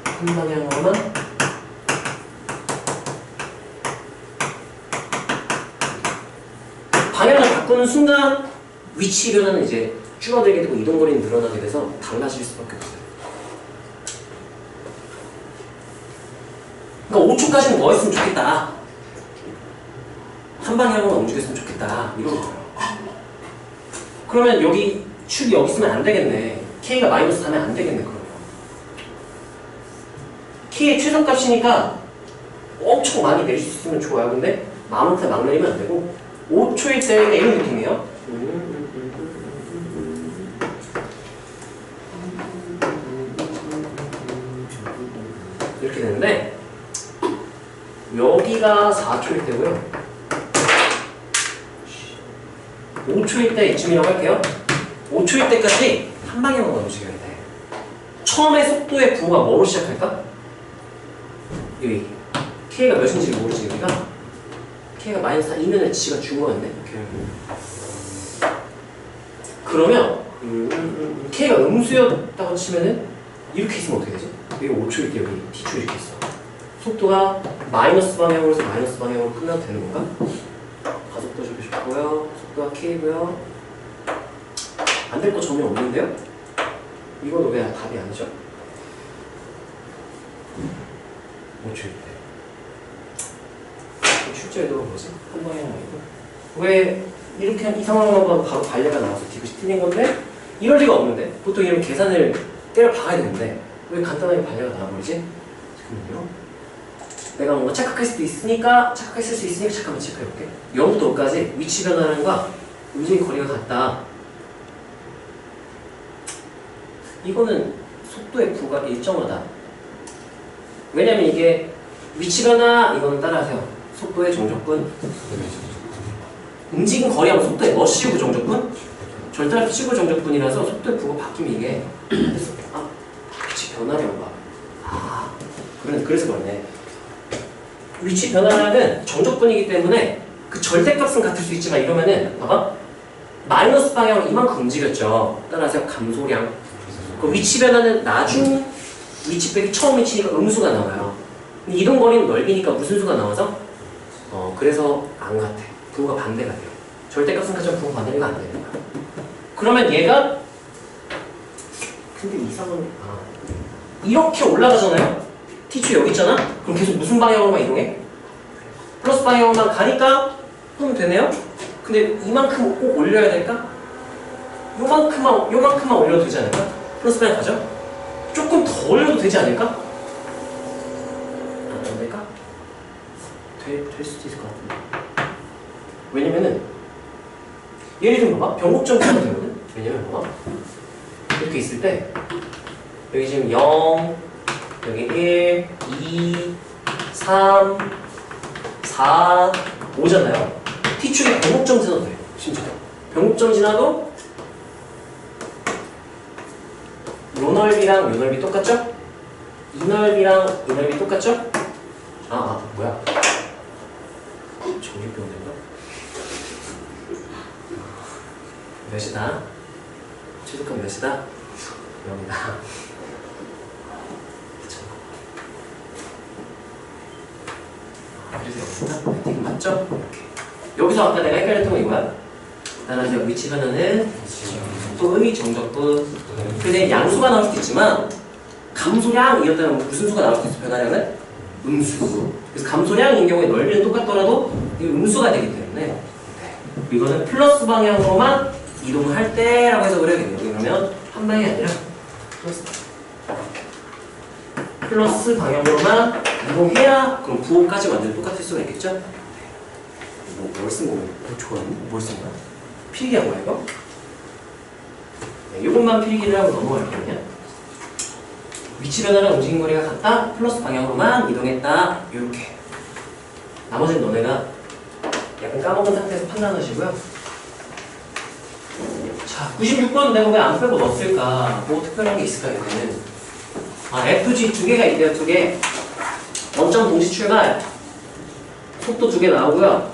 한 방향으로만. 방향을 바꾸는 순간 위치 변화는 이제 줄어들게 되고 이동 거리는 늘어나게 돼서 달라질 수밖에 없어요. 그러니까 5초까지는 뭐 했으면 좋겠다. 한 방향으로 움직였으면 좋겠다. 이런 거예요. 그러면 여기 축이 여기 있으면 안 되겠네. K가 마이너스 4면 안 되겠네. 그러면 K의 최소값이니까 엄청 많이 내릴 수 있으면 좋아요. 근데 마음한테 막 내리면 안 되고 5초일 때 이런 느낌이에요. 이렇게 되는데 여기가 4초일 때고요. 5초일 때 이쯤이라고 할게요. 5초일 때까지 한 방향으로 움직여야 돼. 처음에 속도의 부호가 뭐로 시작할까? 여기 K가 몇인지 모르지. 여기가 K가 마이너스 2는 G가 준 거였네. 그러면 K가 음수였다고 치면은 이렇게 있으면 어떻게 되지? 여기 5초일 때 여기 T초 이렇게 있어. 속도가 마이너스 방향으로서 마이너스 방향으로 끝나도 되는 건가? 가속도 적으셨고요. 속도가 K고요. 안 될 거 전혀 없는데요? 이건 왜 답이 아니죠? 5초일 때. 출제에도 뭐지? 한 방향 아니고. 왜 이렇게 이 상황만 봐도 바로 반례가 나와서 디귿이 틀린 건데 이럴 리가 없는데 보통 이런 계산을 때려 박아야 되는데 왜 간단하게 반례가 나와버리지? 잠깐만요. 내가 뭔가 착각했을 수 있으니까 잠깐만 체크해볼게. 0부터 5까지 위치 변화라는 거 움직임 거리가 같다. 이거는 속도의 부가 일정하다. 왜냐면 이게 위치 변화 이거는 따라하세요. 속도의 정적분. 움직임 거리하고 속도의 머시고 정적분. 절대값 치고 정적분이라서 속도의 부가 바뀌면 이게 위치 변화라고 봐. 그래서 그러네. 위치 변화는 정적분이기 때문에 그 절대값은 같을 수 있지만 이러면은 봐봐 마이너스 방향으로 이만큼 움직였죠. 따라서 감소량. 그 위치 변화는 나중 위치 빼기 처음 위치니까 음수가 나와요. 근데 이동 거리는 넓이니까 무슨 수가 나와서 그래서 안 같아. 부호가 반대가 돼요. 절대값은 같지만 부호가 반대가 안 되니까. 그러면 얘가 근데 이상은 이렇게 올라가잖아요. T축 여기 있잖아? 그럼 계속 무슨 방향으로만 이동해? 플러스 방향으로만 가니까 그러면 되네요? 근데 이만큼 꼭 올려야 될까? 요만큼만 올려도 되지 않을까? 플러스 방향 가죠? 조금 더 올려도 되지 않을까? 안 될까? 될 수도 있을 것 같은데. 왜냐면은 예를 들면 봐봐. 변곡점 지나도 되거든? 왜냐면 봐봐. 이렇게 있을 때 여기 지금 0 여기 1, 2, 3, 4, 5잖아요. T축에 변곡점 지나도 돼요. 심지어. 변곡점 지나도 요 넓이랑 요 넓이 똑같죠? 이 넓이랑 이 넓이 똑같죠? 뭐야? 정육병인가? 몇이다? 최소값 몇이다? 0이다. 그래서 여기다 지금 맞죠? 이렇게. 여기서 아까 내가 헷갈렸던 건 이거야. 따라서 위치 변화는 속도의 정적분. 근데 양수가 나올 수도 있지만 감소량이었다면 무슨 수가 나올 수도 있어. 변화량은 음수. 그래서 감소량인 경우에 넓이는 똑같더라도 이게 음수가 되기 때문에 이거는 플러스 방향으로만 이동을 할 때라고 해석을 해야겠네요. 그러면 한 방이 아니라 플러스 방향으로만 이동해야 그럼 부호까지 완전히 똑같을 수가 있겠죠? 뭘 쓴 거예요? 좋아했니? 뭘 쓴 거야? 필기한 거야 이거? 네, 이것만 필기를 하고 넘어갈게요 그냥. 위치 변화랑 움직임 거리가 같다. 플러스 방향으로만 이동했다. 이렇게. 나머지는 너네가 약간 까먹은 상태에서 판단하시고요. 자, 96번 내가 왜 안 빼고 넣었을까? 뭐 특별한 게 있을까, 여기는? FG 두 개가 있대요, 두 개. 원점 동시 출발. 속도 두 개 나오고요.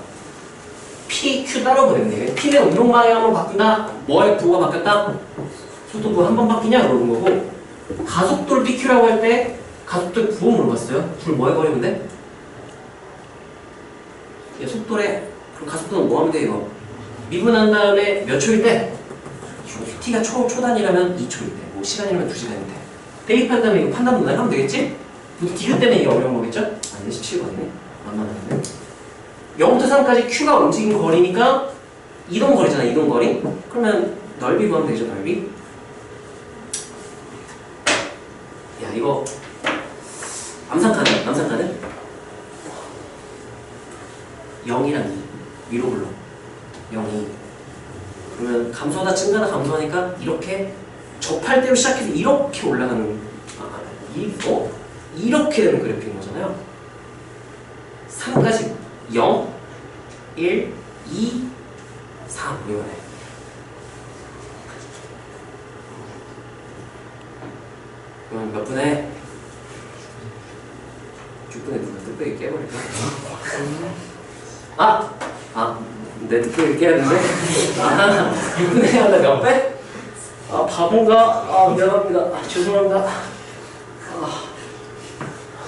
P, Q 따로 보내면 돼요. P는 운동 방향으로 바꾼다. 뭐의 부호가 바뀌었다? 속도 부호 한 번 바뀌냐? 그러는 거고. 가속도를 PQ라고 할 때 가속도의 부호 물어봤어요. 둘 뭐 해버리면 돼? 얘 속도래. 그럼 가속도는 뭐 하면 돼, 이거? 미분한 다음에 몇 초일 때? T가 초단위라면 2초일 때. 뭐 시간이라면 2시간일 때. 대입한 다음에 이거 판단 문제 하면 되겠지? 디귿 때문에 이게 어려운 거겠죠? 아니, 17번이네. 만만하네. 0부터 3까지 Q가 움직인 거리니까 이동 거리잖아, 이동 거리. 그러면 넓이 구하면 되죠, 넓이. 야, 이거 암산카드 0이랑 2 위로 불러. 0, 2. 그러면 감소하다 증가하다 감소하니까 이렇게 접할 대로 시작해서 이렇게 올라가는 이렇게 되는 그래프인 거잖아요. 3까지 0, 1, 2, 3 이거네. 그럼 몇 분에? 6분에 누가 뜻밖의 깨버릴까? 내 뜻밖의 깨야 되는데? 6분에 하나 몇 배? 바본가? 미안합니다. 죄송합니다.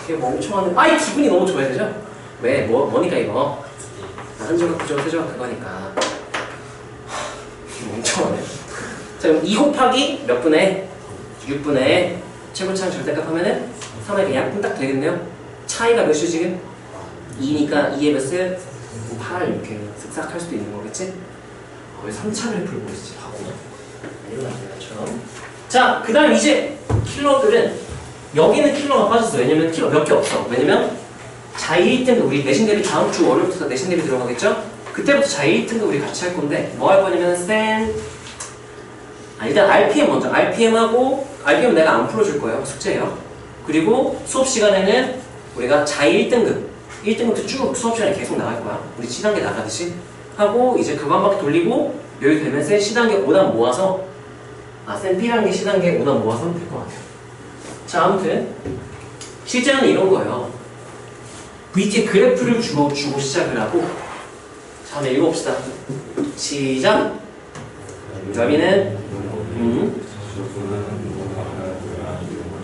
그게 멍청한데. 이 기분이 너무 좋아야 되죠? 왜? 뭐니까 이거? 한 조각, 두 조각, 세 조각 그거니까. 멍청하네. 자, 그럼 2 곱하기 몇 분에? 6분에 최고차항 절대값 하면은 3의 양분 딱 되겠네요. 차이가 몇이죠 지금? 2니까 2의 몇을 8 이렇게 쓱싹 할 수도 있는 거겠지? 왜 3차 그래프를 보시지? 하고 이런 것처럼. 자, 그 다음 이제 킬러들은 여기는 킬러가 빠졌어. 왜냐면 킬러 몇 개 없어. 왜냐면 자이 1등급 우리 내신 대비 다음 주 월요일부터 내신 대비 들어가겠죠? 그때부터 자이 1등급 우리 같이 할 건데 뭐 할 거냐면 일단 RPM 먼저. RPM은 내가 안 풀어줄 거예요. 숙제예요. 그리고 수업 시간에는 우리가 자이 1등급부터 쭉 수업 시간에 계속 나갈 거야. 우리 C단계 나가듯이 하고 이제 그거 한 바퀴 돌리고 여기 되면 센 C단계 5단 모아서 센 B단계 C단계 5단 모아서 하면 될 것 같아요. 자, 아무튼 실제는 이런 거예요. VT 그래프를 주고 시작을 하고 자, 한번 읽어봅시다. 시작! 여기는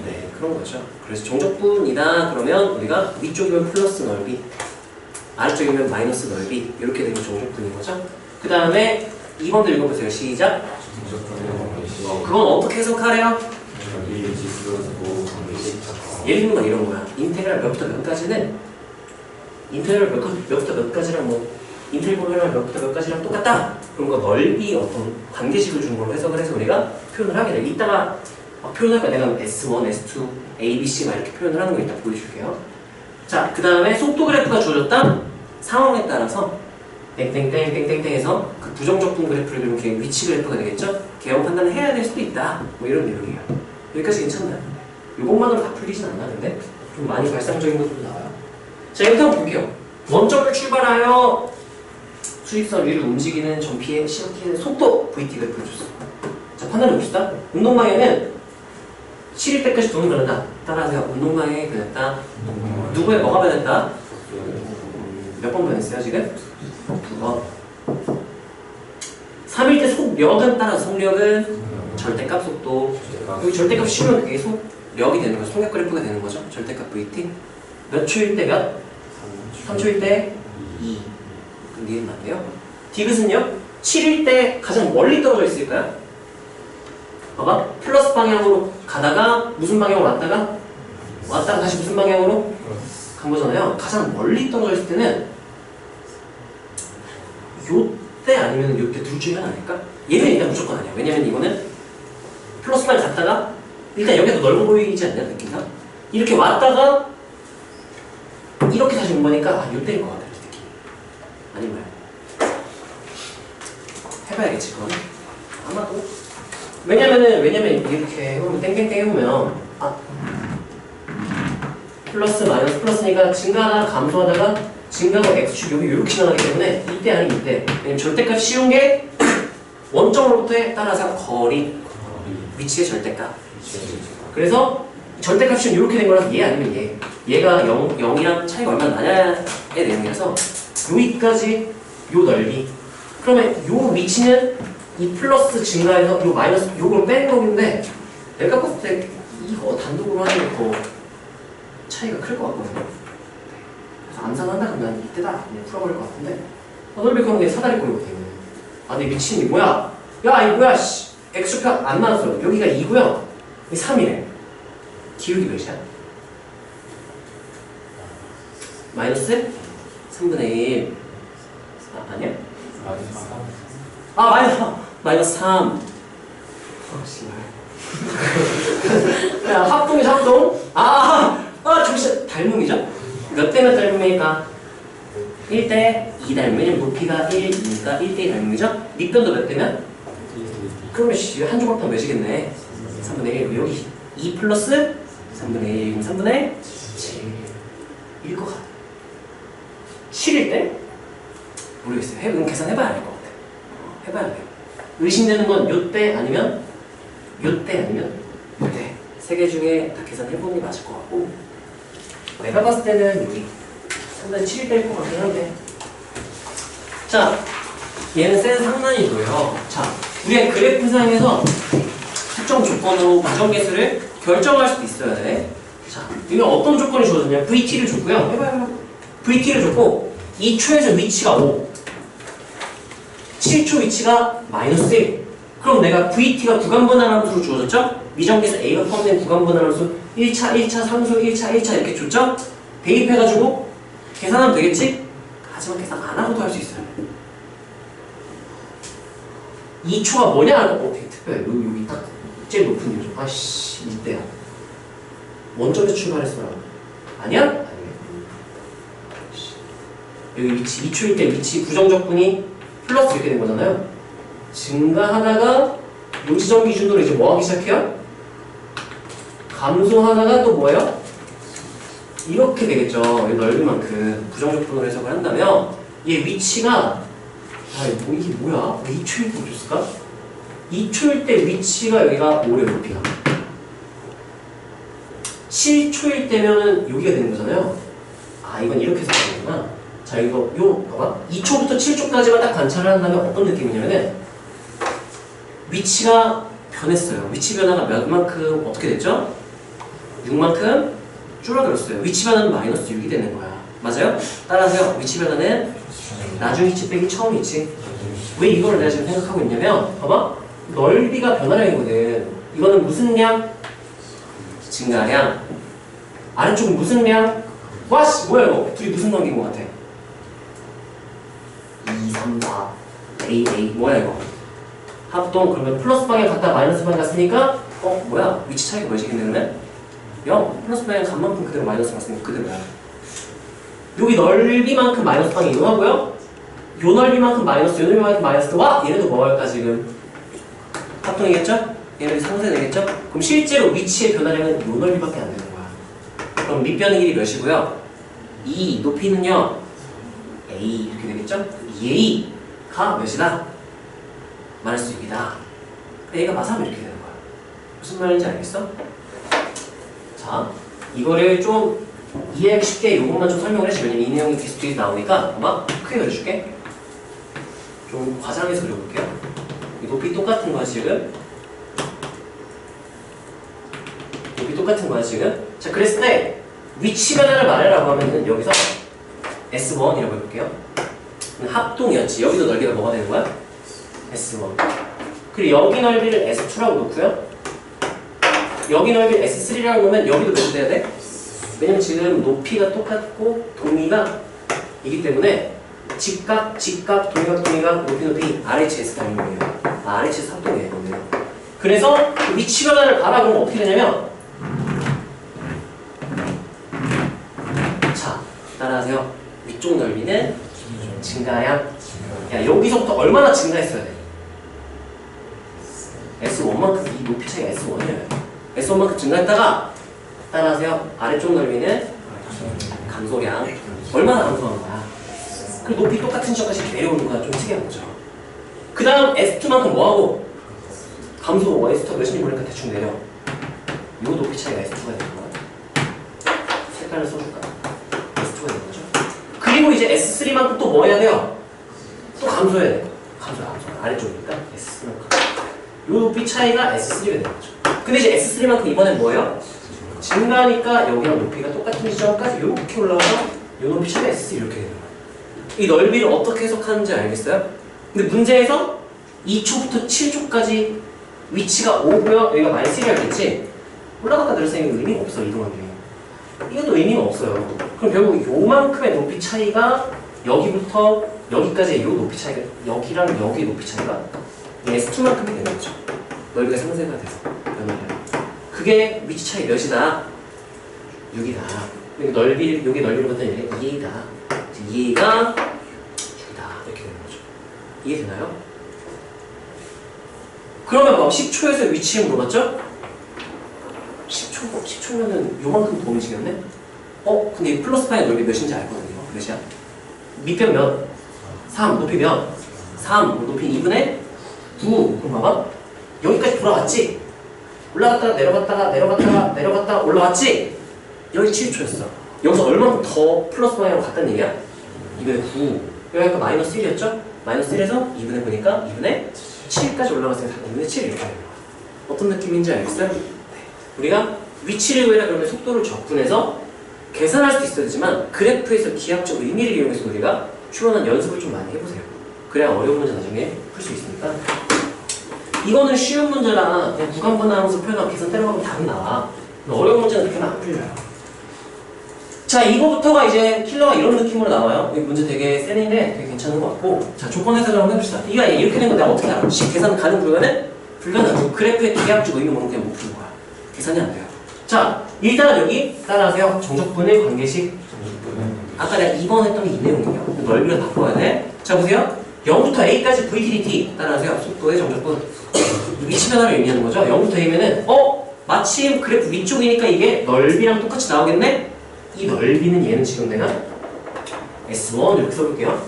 네, 그런 거죠. 그래서 정적분이다 그러면 우리가 위쪽이면 플러스 넓이 아래쪽이면 마이너스 넓이 이렇게 되면 정적분인 거죠. 그 다음에 2번도 읽어보세요. 시작! 그건 어떻게 해석하래요? 예를 들면 건 이런 거야. 인테그랄 몇부터 몇까지는 인테그랄 몇부터 몇까지랑 인테그랄 몇부터 몇까지랑 똑같다. 그런 거 넓이 어떤 관계식을 준 걸로 해석을 해서 우리가 표현을 하게 돼. 이따가 표현할 거야. 내가 S1, S2, A, B, C 막 이렇게 표현을 하는 거 이따 보여줄게요. 자, 그 다음에 속도 그래프가 주어졌다. 상황에 따라서 땡땡땡땡땡땡해서 그 부정적분 그래프를 그리면 걔 위치 그래프가 되겠죠? 개형 판단을 해야 될 수도 있다. 뭐 이런 내용이에요. 여기까지 괜찮나요? 이것만으로 다 풀리진 않나 근데? 좀 많이 발상적인 것도 나와요. 자, 이렇게 한번 볼게요. 원점을 출발하여 수직선 위를 움직이는 전피의 시각기의 속도 VT 그래프를 줬어. 자, 판단해 봅시다. 운동방향은 7일 때까지 돈을 변한다. 따라하세요. 운동방향이 변했다. 누구의 뭐가 변했다? 몇 번 변했어요 지금? 2번. 3일 때 속력은 따라서 속력은 절대값 속도. 여기 절대값 씌우면 그게 속력이 되는 거죠. 속력 그래프가 되는 거죠. 절대값 VT. 몇 초일 때 몇? 3초일 때 2. 그럼 니은 맞네요. 디귿은요? 7일 때 가장 멀리 떨어져 있을까요? 봐봐. 플러스 방향으로 가다가 무슨 방향으로 왔다가 다시 무슨 방향으로 간 거잖아요. 가장 멀리 떨어져 있을 때는 요때 아니면 요때 둘 중에 하나 아닐까? 얘는 일단 무조건 아니야. 왜냐면 이거는 플러스만 갔다가 일단 여기가 더 넓어 보이지 않냐 느낌상? 이렇게 왔다가 이렇게 다시 온 거니까 요때일 것 같아. 느낌. 아니면 해봐야겠지 그건. 아마도 왜냐면 이렇게 해보면 땡땡땡 해보면 플러스 마이너스 플러스니까 증가하다가 감소하다가 증가하고 x축 여기 이렇게 지나가기 때문에 이때 아니면 이때. 왜냐면 절대값 쉬운 게 원점으로부터에 따라서 거리, 위치의 절대값. 그래서 절대값이 이렇게 된 거라서 얘 아니면 얘. 얘가 0이랑 차이가 얼마나 나냐의 내용이라서 여기까지 요 넓이. 그러면 요 위치는 이 플러스 증가해서 요 마이너스 요걸 뺀 거인데 내가 봤을 때 이거 단독으로 하는 게 더 차이가 클 것 같거든요. 그래서 암산한다 그러면 이때다 그냥 풀어버릴 것 같은데 넓이 그런 게 사다리꼴이거든요. 아 근데 미친이 뭐야? 야 이거 뭐야 씨. x축 안 나왔어. 여기가 2고요. 여기 3이네. 기울기 몇이야? 마이너스 3분의 1. 아니야? 마이너스 3. 씨발. 야, 합동이죠, 합동? 정신, 닮음이죠? 몇 대 몇 닮음이니까? 1대 2 닮음. 왜냐면 높이가 1이니까 1대 2 닮음이죠? 밑변도 몇 대면? 그러면 한 조각당 몇이겠네? 3분의 1. 여기 2 플러스 3분의 1. 3분의 7일 것 같아. 7일 때? 모르겠어요. 계산해봐야 알 것 같아. 해봐야 돼요. 의심되는 건 요때 아니면 요때 아니면 요때. 세 개 중에 다 계산해보는 게 맞을 것 같고 내가 봤을 때는 여기 상당히 7일 때일 것 같긴 한데 자, 얘는 센 상난이고요. 자, 우리의 그래프상에서 특정 조건으로 부정계수를 결정할 수도 있어야 돼. 자, 이건 어떤 조건이 주어졌냐? VT를 줬고요. 해봐요. VT를 줬고 2초에서 위치가 5 7초 위치가 마이너스 1 그럼 내가 VT가 구간분할함수로 주어졌죠? 미정계수 A가 포함된 구간분할함수 1차, 1차, 상수 1차, 1차 이렇게 줬죠? 대입해가지고 계산하면 되겠지? 하지만 계산 안 하고도 할 수 있어요. 2초가 뭐냐? 되게 특별해. 여기 딱 제일 높은 요소. 아씨, 이때야. 원점에서 출발했어라. 아니야? 아니야. 여기 위치, 2초일 때 위치 부정적분이 플러스 이렇게 된 거잖아요. 증가하다가 요 지점 기준으로 이제 뭐 하기 시작해요? 감소하다가 또 뭐예요? 이렇게 되겠죠. 이 넓이만큼 부정적분으로 해석을 한다면 얘 위치가 이게 뭐야? 왜 2초일 때 줬을까? 2초일 때 위치가 여기가 5래 높이가 7초일 때면은 여기가 되는 거잖아요. 이건 이렇게 해석하는구나. 자, 이거 봐봐. 2초부터 7초까지만 딱 관찰을 한다면 어떤 느낌이냐면은 위치가 변했어요. 위치 변화가 몇 만큼 어떻게 됐죠? 6만큼 줄어들었어요. 위치 변화는 마이너스 6이 되는 거야. 맞아요? 따라서요. 위치 변화는 나중 위치 빼기 처음 위치. 왜 이걸 내가 지금 생각하고 있냐면 봐봐. 넓이가 변화량이거든. 이거는 무슨 량? 증가량. 아래쪽은 무슨 량? 와씨 뭐야 이거? 둘이 무슨 관계인 것 같아? 2, 3, 4 A 뭐야 이거? 합동 그러면 플러스 방향 갔다 마이너스 방향 갔으니까 뭐야? 위치 차이가 몇이겠네 그러면? 0 플러스 방향 간 만큼 그대로 마이너스 갔으니까 그대로야. 여기 넓이만큼 마이너스 방향 이용하고요. 요 넓이만큼 마이너스 요 넓이만큼 마이너스 와 얘네도 뭐할까 지금? 합동이겠죠? 얘네도 상쇄되겠죠? 그럼 실제로 위치의 변화량은 요 넓이밖에 안 되는 거야. 그럼 밑변의 길이 몇이고요? 2 높이는요? A 이렇게 되겠죠? 2A가 몇이다? 마이너스 6이다. A가 마사하면 이렇게 되는 거야. 무슨 말인지 알겠어? 자, 이거를 좀 이해하기 쉽게 이것만 좀 설명을 해주면 이 내용이 계속 뒤에 나오니까 봐봐 크게 그려줄게. 좀 과장해서 그려볼게요. 이 높이 똑같은 거야 지금. 높이 똑같은 거야 지금. 자, 그랬을 때 위치 변화를 말해라고 하면은 여기서 S1이라고 해볼게요. 합동이었지. 여기도 넓이가 뭐가 되는 거야? S1. 그리고 여기 넓이를 S2라고 놓고요. 여기 넓이를 S3라고 놓으면 여기도 몇 돼야 돼? 왜냐면 지금 높이가 똑같고 동의가 이기 때문에 직각, 동의각, 높이 RHS 닮음이에요. RHS 합동이에요. 그래서 위치 변화를 봐라 그러면 어떻게 되냐면 자, 따라하세요. 위쪽 넓이는 증가량. 야, 여기서부터 얼마나 증가했어야 돼? S1만큼 이 높이 차이가 S1이에요. S1만큼 증가했다가 따라하세요. 아래쪽 넓이는 감소량. 얼마나 감소한 거야? 그 높이 똑같은 지점까지 내려오는 거야. 좀 특이한 거죠. 그 다음 S2만큼 뭐하고? 감소 S2가 몇인지 모르니까 대충 내려. 요 높이 차이가 S2가 되는 거야. 색깔을 써줄까? S2가 되는 거죠. 그리고 이제 S3만큼 또 뭐 해야 돼요? 또 감소해야 돼. 감소. 아래쪽이니까 S3만큼. 요 높이 차이가 S3가 되는 거죠. 근데 이제 S3만큼 이번엔 뭐예요? 증가하니까 여기랑 높이가 똑같은 지점까지 이렇게 올라와서 요 높이 차이가 S3 이렇게 되는 거예요. 이 넓이를 어떻게 해석하는지 알겠어요? 근데 문제에서 2초부터 7초까지 위치가 5고요. 여기가 -3이 알겠지? 올라갔다 내려서는 의미가 없어, 이동한 게. 이것도 의미가 없어요. 그럼 결국 요만큼의 높이 차이가 여기부터 여기까지의 요 높이 차이가, 여기랑 여기 높이 차이가 S2만큼이 되는 거죠. 넓이가 상쇄가 돼서. 그게 위치 차이 몇이다? 6이다. 여기 넓이를 봤더니 2다. 2가 6이다. 이렇게 되는 거죠. 이해되나요? 그러면 막 10초에서 위치를 물어봤죠? 10초면은 요만큼 도움이 지겠네? 근데 이 플러스 파이의 넓이 몇인지 알거든요. 몇이야? 밑변 몇? 3. 높이 몇? 3. 높이 2분의 9. 그럼 봐봐. 여기까지 돌아왔지? 올라갔다가 내려갔다가 올라왔지? 여기 7초였어. 여기서 얼마큼 더 플러스 마이너로 갔다는 얘기야? 2분의 9. 여기 아까 마이너스 1이었죠? 마이너스 1에서 2분의 9니까 2분의 7까지 올라갔으니까 2분의 7 이렇게 되는 거야. 어떤 느낌인지 알겠어요? 네. 우리가 위치를 구해라 그러면 속도를 적분해서 계산할 수도 있어야 되지만 그래프에서 기하학적 의미를 이용해서 우리가 추론한 연습을 좀 많이 해보세요. 그래야 어려운 문제 나중에 풀 수 있으니까. 이거는 쉬운 문제라 그냥 구간분할하면서 표현하고 계산 때려가면 답이 나와. 어려운 문제는 그렇게 안 풀려요. 자, 이거부터가 이제 킬러가 이런 느낌으로 나와요. 이 문제 되게 센인데 되게 괜찮은 것 같고. 자, 조건 해석을 한번 해봅시다. 이가 이렇게 된 건 내가 어떻게 알아? 계산 가능 불가는? 불가능하고 그래프의 기하학적 의미 모르면 그냥 못 푸는 거야. 계산이 안 돼요. 자, 일단 여기 따라하세요. 정적분의 관계식. 아까 내가 2번 했던 게 이 내용이에요. 넓이를 바꿔야 돼. 자, 보세요. 0부터 A까지 VTDT 따라하세요. 속도의 정적분. 위치 변화를 의미하는 거죠. 0부터 A면은 마침 그래프 위쪽이니까 이게 넓이랑 똑같이 나오겠네? 이 넓이는 얘는 지금 내가 S1 이렇게 써볼게요.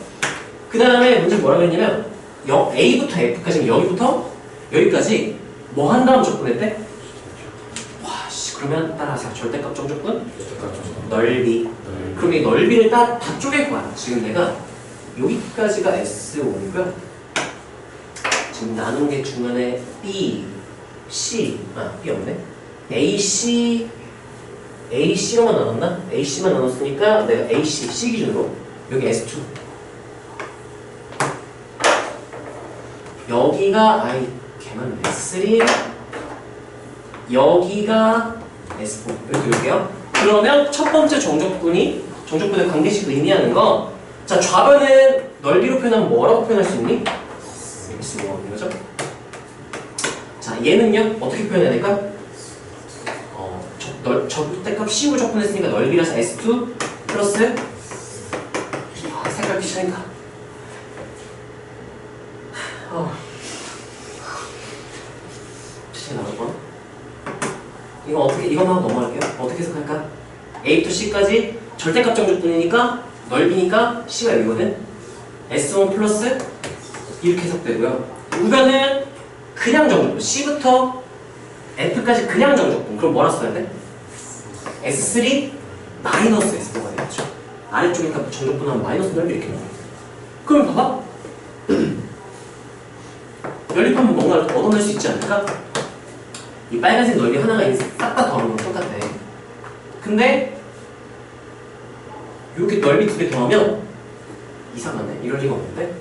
그 다음에 문제 뭐라고 했냐면 A부터 F까지 여기부터 여기까지 뭐 한 다음 적분했대? 그러면 따라하세요. 절대값 정적분? 넓이. 그럼 이 넓이를 다 쪼갤 거야. 지금 내가 여기까지가 S5이고요. 지금 나눈 게 중간에 B, C, B 없네. AC로만 나눴나? AC만 나눴으니까 내가 AC, C 기준으로 여기 S2. 여기가 개만 S3. 여기가 S4 이렇게 볼게요. 그러면 첫 번째 정적분의 관계식 의미하는 거. 자, 좌변은 넓이로 표현하면 뭐라고 표현할 수 있니? S1 이거죠? 자, 얘는요 어떻게 표현해야 될까? 절대값 C로 적분했으니까 넓이라서 S2 플러스 색깔 귀찮으니까 진짜 나올 거. 이거만 하고 넘어갈게요. 어떻게 해석할까? A부터 C까지 절대값 정적분이니까 넓이니까 C가 여기거든. S1 플러스 이렇게 해석되고요. 우변은 그냥 정적분. C부터 F까지 그냥 정적분. 그럼 뭐라 써야 돼? S3 마이너스 S4가 되겠죠. 아래쪽이니까 정적분하면 마이너스 넓이 이렇게 나와요. 그럼 봐봐. 연립하면 뭔가를 얻어낼 수 있지 않을까? 이 빨간색 넓이 하나가 싹 다 더하면 똑같아. 근데 이렇게 넓이 두 개 더하면 이상하네. 이럴 리가 없는데?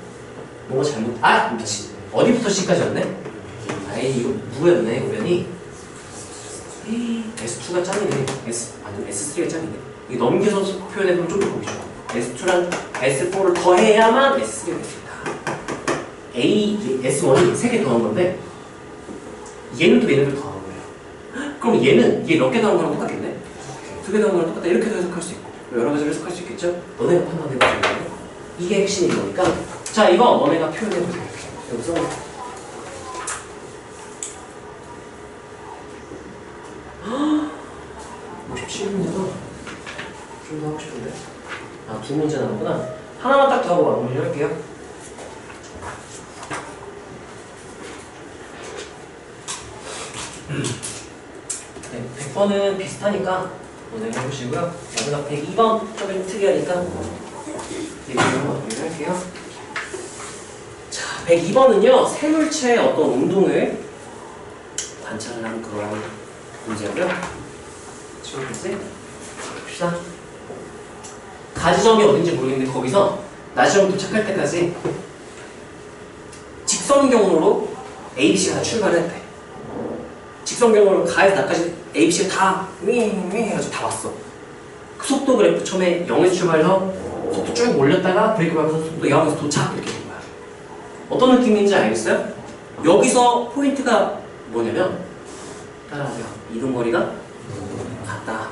뭔가 잘못. 미치. 어디부터 C까지였네? 이거 무였네, 우연히. S2가 짱이네. 아니, S3가 짱이네. 이게 넘겨서 표현해보면 좀 더 보기 좋아. S2랑 S4를 더해야만 S3가 됐습니다. S1이 3개 더한 건데, 얘는 또 얘네들 더한 거예요. 그럼 얘는 얘 몇 개 더한 거랑 똑같겠네? 2개 더한 거랑 똑같다. 이렇게도 해석할 수 있고, 여러 가지로 해석할 수 있겠죠? 너네가 판단해보세요. 이게 핵심인 거니까. 자, 이거 너네가 표현해보세요. 여기서. 쉽지 문제가 좀 더 두 문제 남았구나. 하나만 딱 더 하고 마무리 할게요. 네, 100번은 비슷하니까 오늘 해보시고요. 마지막 102번 좀 특이하니까 얘기를 마무리 할게요. 자, 102번은요, 세물체의 어떤 운동을 관찰을 하는 그런 문제고요. 지워보세요. 봅시다. 가지점이 어딘지 모르겠는데 거기서 나지점 도착할 때까지 직선 경로로 ABC가 출발을 했대. 직선 경로로 가에서 나까지 ABC가 다 윙윙 해가지고 다 왔어. 그 속도 그래프 처음에 0에서 출발해서 속도 쭉 올렸다가 브레이크 밟아서 속도 0에서 도착 이렇게 된 거야. 어떤 느낌인지 알겠어요? 여기서 포인트가 뭐냐면 따라하세요. 이동거리가 같다.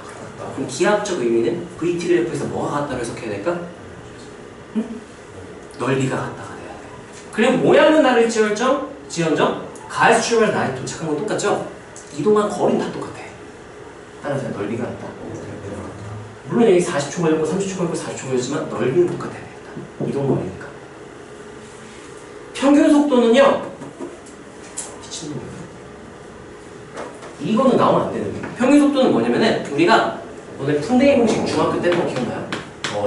그럼 기하학적 의미는 VT 그래프에서 뭐가 같다고 해석해야 될까? 응? 넓이가 같다가 돼야 돼. 그리고 모양은 다를지언정 가에서 출발해서 나에 도착한 건 똑같죠? 이동한 거리는 다 똑같아. 따라서 넓이가 같다. 물론 여기 40초 걸렸고 30초 걸렸고 40초 걸렸지만 넓이는 똑같아야 되겠다. 이동 거리니까. 평균 속도는요. 미친놈이야. 이거는 나오면 안 되는 거예요. 평균 속도는 뭐냐면은 우리가 오늘 풍대의 공식 중학교 때 또 기억나요?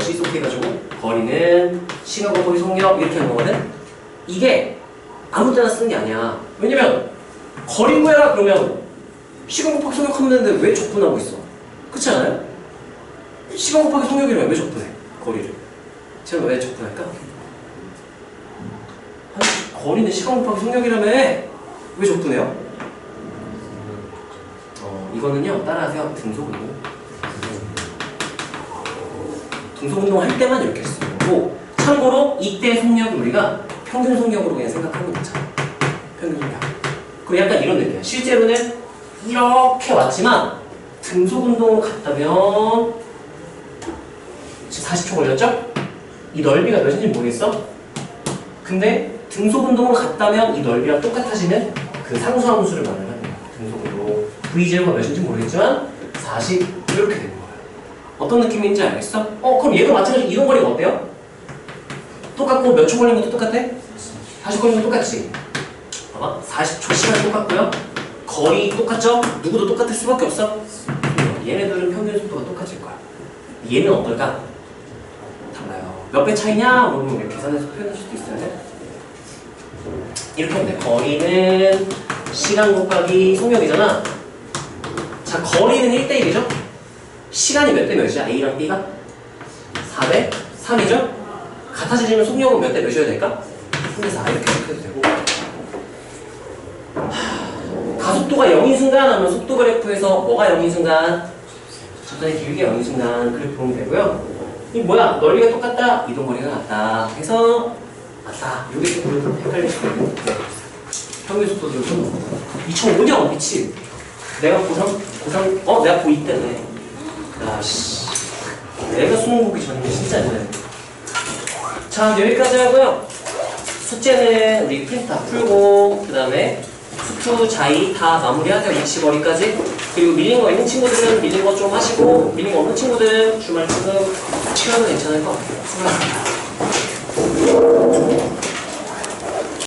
시속해가지고 거리는 시간과 거리 속력 이렇게 하는 거거든? 이게 아무 때나 쓰는 게 아니야. 왜냐면 거리 구해라 그러면 시간 곱하기 속력 하면 되는데 왜 적분하고 있어? 그렇지 않아요? 시간 곱하기 속력이라면 왜 적분해? 거리를. 제가 왜 적분할까? 거리는 시간 곱하기 속력이라며 왜 적분해요? 이거는요, 따라하세요. 등속운동. 등속운동 할 때만 이렇게 쓰는 거고, 참고로 이때 속력을 우리가 평균 속력으로 그냥 생각하면 괜찮아. 평균 속력. 그리고 약간 이런 느낌이야. 실제로는 이렇게 왔지만 등속운동으로 갔다면 지금 40초 걸렸죠? 이 넓이가 몇인지 모르겠어? 근데 등속운동으로 갔다면 이 넓이랑 똑같아지는 그 상수함수를 말하는 거야. 등속운동. V0가 몇인지 모르겠지만 40 이렇게 되는 거예요. 어떤 느낌인지 알겠어? 그럼 얘도 마찬가지로 이동거리가 어때요? 똑같고 몇 초 걸린 것도 똑같아? 40 걸린 것도 똑같지? 봐봐. 40초 시간 똑같고요. 거리 똑같죠? 누구도 똑같을 수밖에 없어. 얘네들은 평균 속도가 똑같을 거야. 얘는 어떨까? 달라요. 몇 배 차이냐? 물어보면 이렇게 계산해서 표현할 수도 있어요. 이렇게 하면 돼. 거리는 시간 곱하기 속력이잖아. 자, 거리는 1대1이죠? 시간이 몇 대 몇이야? A랑 B가? 4대 3이죠? 같아지면 속력은 몇 대 몇이어야 될까? 3대 4 이렇게 해도 되고. 가속도가 0인 순간 하면 속도 그래프에서 뭐가 0인 순간? 적당히 길게 0인 순간 그래프 보면 되고요. 이 뭐야? 넓이가 똑같다? 이동거리가 같다. 해서 맞다. 요게 좀 헷갈릴 수 있거든요. 네. 평균 속도도 좀 2005년 미친. 내가 내가 고2 때네. 야씨. 내가 수능 보기 전이면 진짜 안 자, 여기까지 하고요. 숙제는 우리 프린트 다 풀고 그 다음에 수투, 자이 다 마무리하세요. 위치 거리까지. 그리고 밀린 거 있는 친구들은 밀린 거 좀 하시고 밀린 거 없는 친구들은 주말 조금 치료는 괜찮을 것 같아요. 수고하셨습니다.